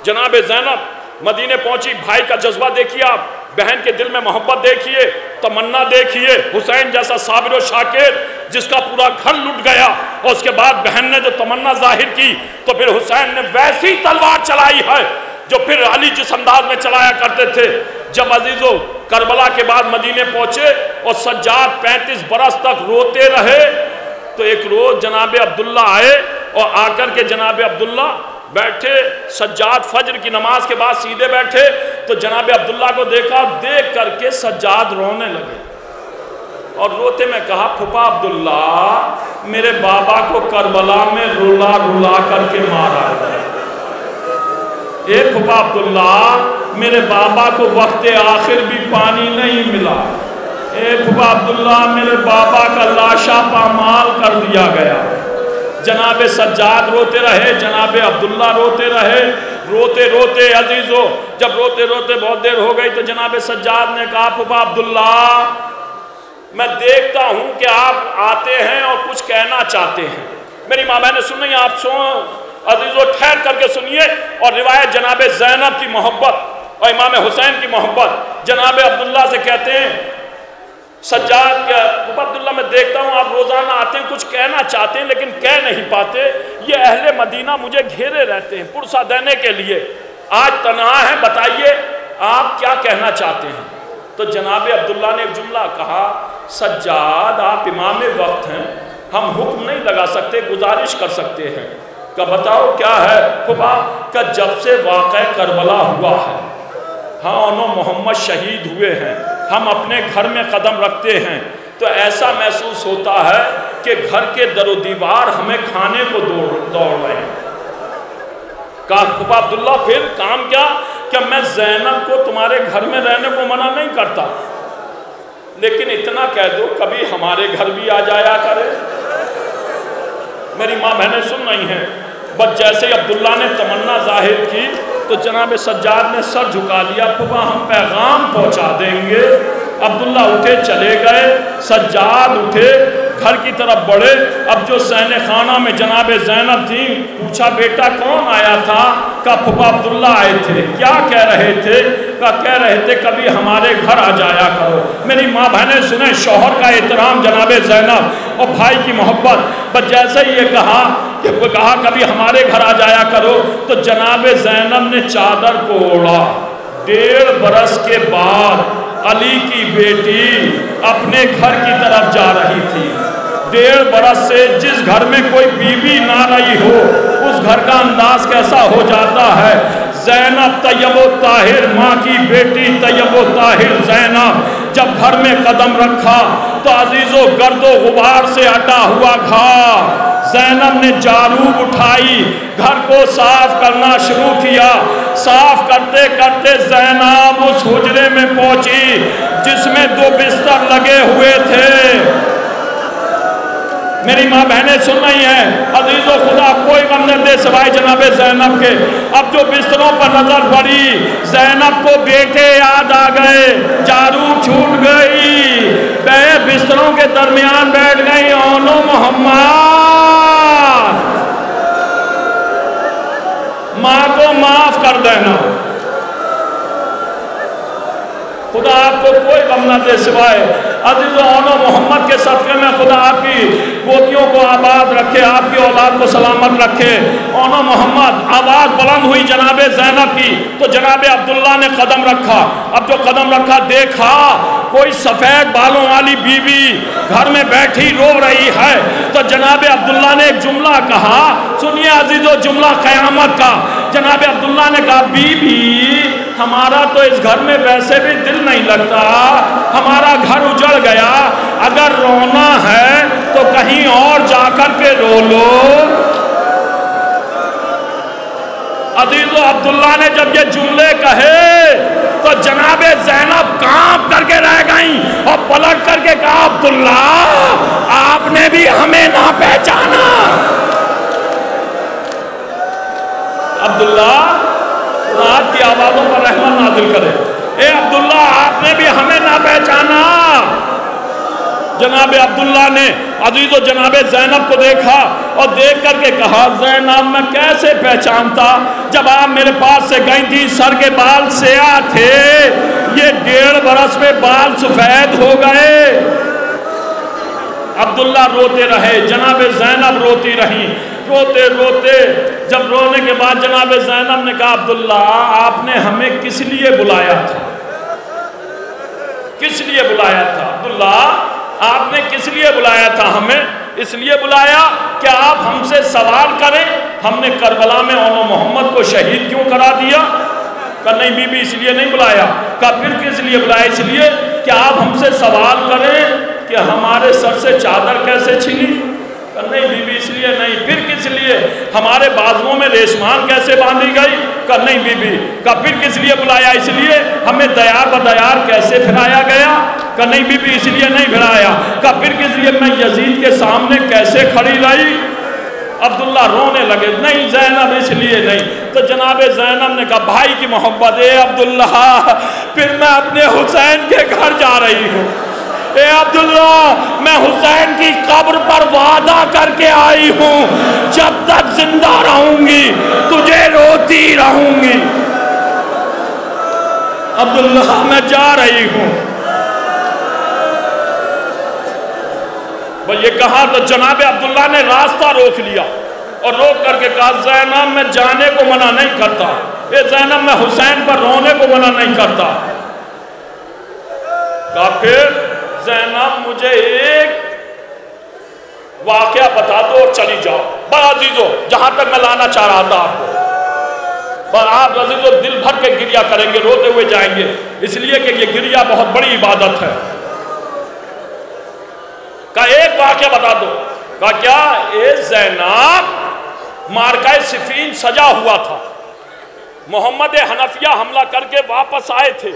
جناب زینب مدینے پہنچی، بھائی کا جذبہ دیکھیے آپ، بہن کے دل میں محبت دیکھیے، تمنا دیکھیے، حسین جیسا صابر و شاکر جس کا پورا گھر لٹ گیا، اور اس کے بعد بہن نے جو تمنا ظاہر کی، تو پھر حسین نے ویسی تلوار چلائی ہے جو پھر علی جس انداز میں چلایا کرتے تھے۔ جب عزیزو کربلا کے بعد مدینے پہنچے اور سجاد 35 برس تک روتے رہے، تو ایک روز جناب عبداللہ آئے، اور آ کر کے جناب عبداللہ بیٹھے، سجاد فجر کی نماز کے بعد سیدھے بیٹھے، تو جناب عبداللہ کو دیکھا، دیکھ کر کے سجاد رونے لگے، اور روتے میں کہا، پھپا عبداللہ میرے بابا کو کربلا میں رلا رلا کر کے مارا ہے، اے پھپا عبداللہ میرے بابا کو وقت آخر بھی پانی نہیں ملا، اے پھپا عبداللہ میرے بابا کا لاشا پامال کر دیا گیا۔ جناب سجاد روتے رہے، جناب عبداللہ روتے رہے، روتے روتے عزیزو جب روتے روتے بہت دیر ہو گئی تو جناب سجاد نے کہا، پھپا عبداللہ میں دیکھتا ہوں کہ آپ آتے ہیں اور کچھ کہنا چاہتے ہیں، میری ماں بہنیں سن رہی ہیں، آپ عزیزو ٹھہر کر کے سنیے، اور روایت جناب زینب کی محبت اور امام حسین کی محبت، جناب عبداللہ سے کہتے ہیں، سجاد کیا پھپا عبداللہ میں دیکھتا ہوں آپ روزانہ آتے ہیں، کچھ کہنا چاہتے ہیں لیکن کہہ نہیں پاتے، یہ اہل مدینہ مجھے گھیرے رہتے ہیں پرسہ دینے کے لیے، آج تنہا ہے، بتائیے آپ کیا کہنا چاہتے ہیں؟ تو جناب عبداللہ نے ایک جملہ کہا، سجاد آپ امام وقت ہیں، ہم حکم نہیں لگا سکتے، گزارش کر سکتے ہیں، کہ بتاؤ کیا ہے پھپھا؟ کہ جب سے واقعہ کربلا ہوا ہے، ہاں انہوں محمد شہید ہوئے ہیں، ہم اپنے گھر میں قدم رکھتے ہیں تو ایسا محسوس ہوتا ہے کہ گھر کے در و دیوار ہمیں کھانے کو دوڑ رہے ہیں۔ کہا پھپھا عبداللہ پھر کام کیا؟ کہ میں زینب کو تمہارے گھر میں رہنے کو منع نہیں کرتا، لیکن اتنا کہہ دو کبھی ہمارے گھر بھی آ جایا کرے۔ میری ماں بہنیں سن رہی ہیں، بس جیسے ہی عبداللہ نے تمنا ظاہر کی تو جناب سجاد نے سر جھکا لیا، پھپھا ہم پیغام پہنچا دیں گے۔ عبداللہ اٹھے چلے گئے، سجاد اٹھے گھر کی طرف بڑھے۔ اب جو سہن خانہ میں جناب زینب تھی، پوچھا بیٹا کون آیا تھا؟ کہا پھپھا عبداللہ آئے تھے۔ کیا کہہ رہے تھے؟ کہا کہہ رہے تھے کبھی ہمارے گھر آ جایا کرو۔ میری ماں بہنیں سنیں، شوہر کا احترام جناب زینب اور بھائی کی محبت، بس جیسے ہی یہ کہا کبھی ہمارے گھر آ جایا کرو تو جناب زینب نے چادر کو اوڑھا۔ 1.5 برس کے بعد علی کی بیٹی اپنے گھر کی طرف جا رہی تھی۔ 1.5 برس سے جس گھر میں کوئی بیوی نہ رہی ہو اس گھر کا انداز کیسا ہو جاتا ہے۔ زینب طیب و طاہر، ماں کی بیٹی طیب و طاہر زینب جب گھر میں قدم رکھا تو عزیزو گرد و غبار سے ہٹا ہوا گھر زینب نے جاروب اٹھائی، گھر کو صاف کرنا شروع کیا۔ صاف کرتے کرتے زینب اس حجرے میں پہنچی جس میں 2 بستر لگے ہوئے تھے۔ میری ماں بہنیں سن رہی ہیں، عزیز و خدا کوئی غم نہ دے سوائے جناب زینب کے۔ اب جو بستروں پر نظر پڑی، زینب کو بیٹے یاد آ گئے، جاروب چھوٹ گئی، بستروں کے درمیان بیٹھ گئی۔ اونو محمد، ماں کو معاف کر دینا، خدا آپ کو کوئی غم نہ دے سوائے عزیز و اونو محمد کے صدقے میں خدا آپ کی گودیوں کو آباد رکھے، آپ کی اولاد کو سلامت رکھے۔ اونو محمد، آواز بلند ہوئی جناب زینب کی تو جناب عبداللہ نے قدم رکھا۔ اب جو قدم رکھا دیکھا کوئی سفید بالوں والی بیوی گھر میں بیٹھی رو رہی ہے تو جناب عبداللہ نے ایک جملہ کہا، سنیے عزیزو جملہ قیامت کا۔ جناب عبداللہ نے کہا بی بی ہمارا تو اس گھر میں ویسے بھی دل نہیں لگتا، ہمارا گھر اجڑ گیا، اگر رونا ہے تو کہیں اور جا کر کے رو لو۔ عزیزو عبداللہ نے جب یہ جملے کہے تو جناب زینب کانپ کر کے رہ گئیں اور پلٹ کر کے کہا عبداللہ آپ نے بھی ہمیں نہ پہچانا۔ عبداللہ رات کی آوازوں پر رحمت نازل کرے، اے عبداللہ آپ نے بھی ہمیں نہ پہچانا۔ جناب عبداللہ نے عزیز و جناب زینب کو دیکھا اور دیکھ کر کے کہا زینب میں کیسے پہچانتا، جب آپ میرے پاس سے گئی تھی سر کے بال سیاہ تھے، یہ 1.5 برس میں بال سفید ہو گئے۔ عبداللہ روتے رہے، جناب زینب روتی رہی، روتے روتے جب رونے کے بعد جناب زینب نے کہا عبداللہ آپ نے ہمیں کس لیے بلایا تھا؟ کس لیے بلایا تھا عبداللہ؟ آپ نے کس لیے بلایا تھا ہمیں؟ اس لیے بلایا کہ آپ ہم سے سوال کریں ہم نے کربلا میں اونو محمد کو شہید کیوں کرا دیا؟ کہا نہیں بی بی اس لیے نہیں بلایا۔ کہا پھر کس لیے بلایا؟ اس لیے کہ آپ ہم سے سوال کریں کہ ہمارے سر سے چادر کیسے چھینی؟ کہا نہیں بی بی اس لیے نہیں۔ پھر کس لیے؟ ہمارے بازوؤں میں ریشمان کیسے باندھی گئی؟ کہا نہیں بی بی۔ کہا پھر کس لیے بلایا؟ اس لیے ہمیں دیار بدیار کیسے پھرایا گیا؟ کہا نہیں بی بی اس لیے نہیں پھرایا۔ کہا پھر کس لیے میں یزید کے سامنے کیسے کھڑی رہی؟ عبداللہ رونے لگے، نہیں زینب اس لیے نہیں۔ تو جناب زینب نے کہا بھائی کی محبت، اے عبداللہ پھر میں اپنے حسین کے گھر جا رہی ہوں، اے عبداللہ میں حسین کی قبر پر وعدہ کر کے آئی ہوں جب تک زندہ رہوں گی تجھے روتی رہوں گی۔ عبداللہ میں جا رہی ہوں۔ وہ یہ کہا تو جناب عبداللہ نے راستہ روک لیا اور روک کر کے کہا زینب میں جانے کو منع نہیں کرتا، اے زینب میں حسین پر رونے کو منع نہیں کرتا۔ کہا پھر زینب مجھے ایک واقعہ بتا دو اور چلی جاؤ۔ بڑا عزیزو، جہاں تک میں لانا چاہ رہا تھا آپ کو، پر آپ عزیزو دل بھر کے گریہ کریں گے، روتے ہوئے جائیں گے، اس لیے کہ یہ گریہ بہت بڑی عبادت ہے۔ کہا ایک واقعہ بتا دو۔ کہا کیا؟ اے زینب، مارکہ صفین سجا ہوا تھا، محمد حنفیہ حملہ کر کے واپس آئے تھے،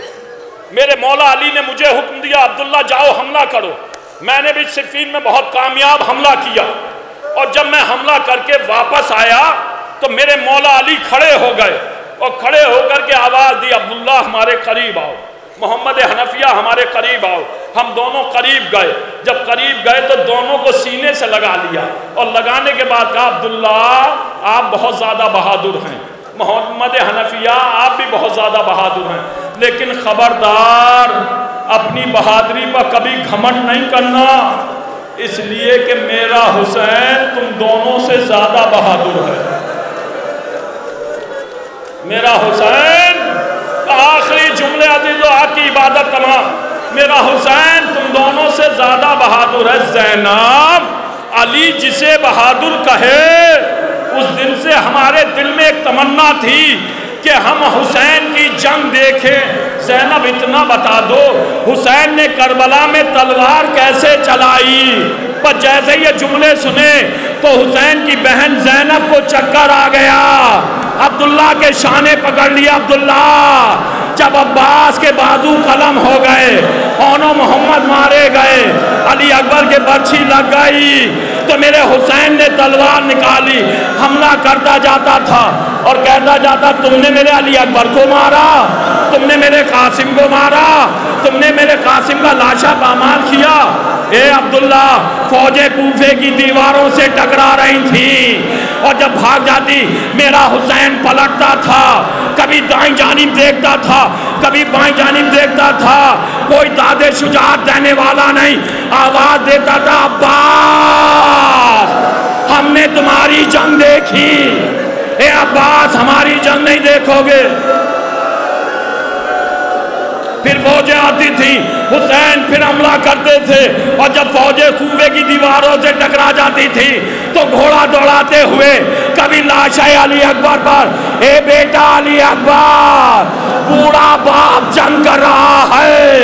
میرے مولا علی نے مجھے حکم دیا عبداللہ جاؤ حملہ کرو، میں نے بھی صفین میں بہت کامیاب حملہ کیا، اور جب میں حملہ کر کے واپس آیا تو میرے مولا علی کھڑے ہو گئے، اور کھڑے ہو کر کے آواز دی عبداللہ ہمارے قریب آؤ، محمد حنفیہ ہمارے قریب آؤ۔ ہم دونوں قریب گئے، جب قریب گئے تو دونوں کو سینے سے لگا لیا، اور لگانے کے بعد کہا عبداللہ آپ بہت زیادہ بہادر ہیں، محمد حنفیہ آپ بھی بہت زیادہ بہادر ہیں، لیکن خبردار اپنی بہادری پر کبھی گھمنڈ نہیں کرنا، اس لیے کہ میرا حسین تم دونوں سے زیادہ بہادر ہے۔ میرا حسین، آخری جملے عزیزو آپ کی عبادت تمام، میرا حسین تم دونوں سے زیادہ بہادر ہے۔ زینب، علی جسے بہادر کہے، اس دن سے ہمارے دل میں ایک تمنا تھی کہ ہم حسین کی جنگ دیکھیں۔ زینب اتنا بتا دو، حسین نے کربلا میں تلوار کیسے چلائی؟ پر جیسے یہ جملے سنے تو حسین کی بہن زینب کو چکر آ گیا، عبداللہ کے شانے پکڑ لیا۔ عبداللہ، جب عباس کے بازو قلم ہو گئے، اونو محمد مارے گئے، علی اکبر کے برچھی لگ گئی، تو میرے حسین نے تلوار نکالی، حملہ کرتا جاتا تھا اور کہتا جاتا تم نے میرے علی اکبر کو مارا، تم نے میرے قاسم کو مارا، تم نے میرے قاسم کا لاشا پامال کیا۔ اے عبداللہ، فوجیں کوفے کی دیواروں سے ٹکرا رہی تھیں، اور جب بھاگ جاتی میرا حسین پلٹتا تھا، کبھی دائیں جانب دیکھتا تھا، کبھی بائیں جانب دیکھتا تھا، کوئی داد شجاعت دینے والا نہیں، آواز دیتا تھا عباس ہم نے تمہاری جنگ دیکھی، اے عباس ہماری جنگ نہیں دیکھو گے۔ پھر فوجیں آتی تھیں، حسین پھر حملہ کرتے تھے، اور جب فوجیں کوفے کی دیواروں سے ٹکرا جاتی تھی تو گھوڑا دوڑاتے ہوئے کبھی لاشا علی اکبر پر، اے بیٹا علی اکبر، بوڑھا باپ جنگ کر رہا ہے،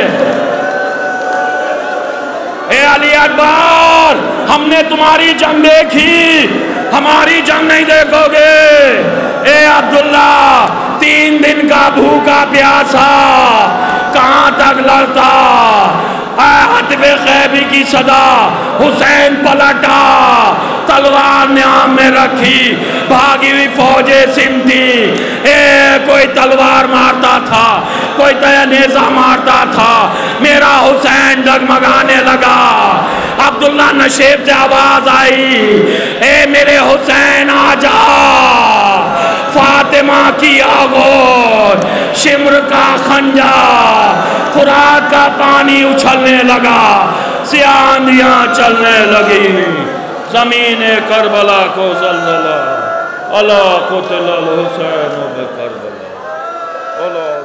اے علی اکبر ہم نے تمہاری جنگ دیکھی، ہماری جنگ نہیں دیکھو گے۔ اے عبداللہ، 3 دن کا بھوکا پیاسا کہاں تک لڑتا؟ عتب غیبی کی صدا، حسین پلٹا، تلوار نیام میں رکھی، بھاگی ہوئی فوجیں سمٹی، کوئی تلوار مارتا تھا، کوئی نیزہ مارتا تھا، میرا حسین ڈگمگانے لگا۔ عبداللہ نشیب سے آواز آئی، اے میرے حسین آجا، فاطمہ کی آغوش، شمر کا خنجر، فرات کا پانی اچھلنے لگا، سیاہ آندیاں چلنے لگی، زمین کربلا کو زلزلہ، اللہ قتل الحسین بکربلا، اللہ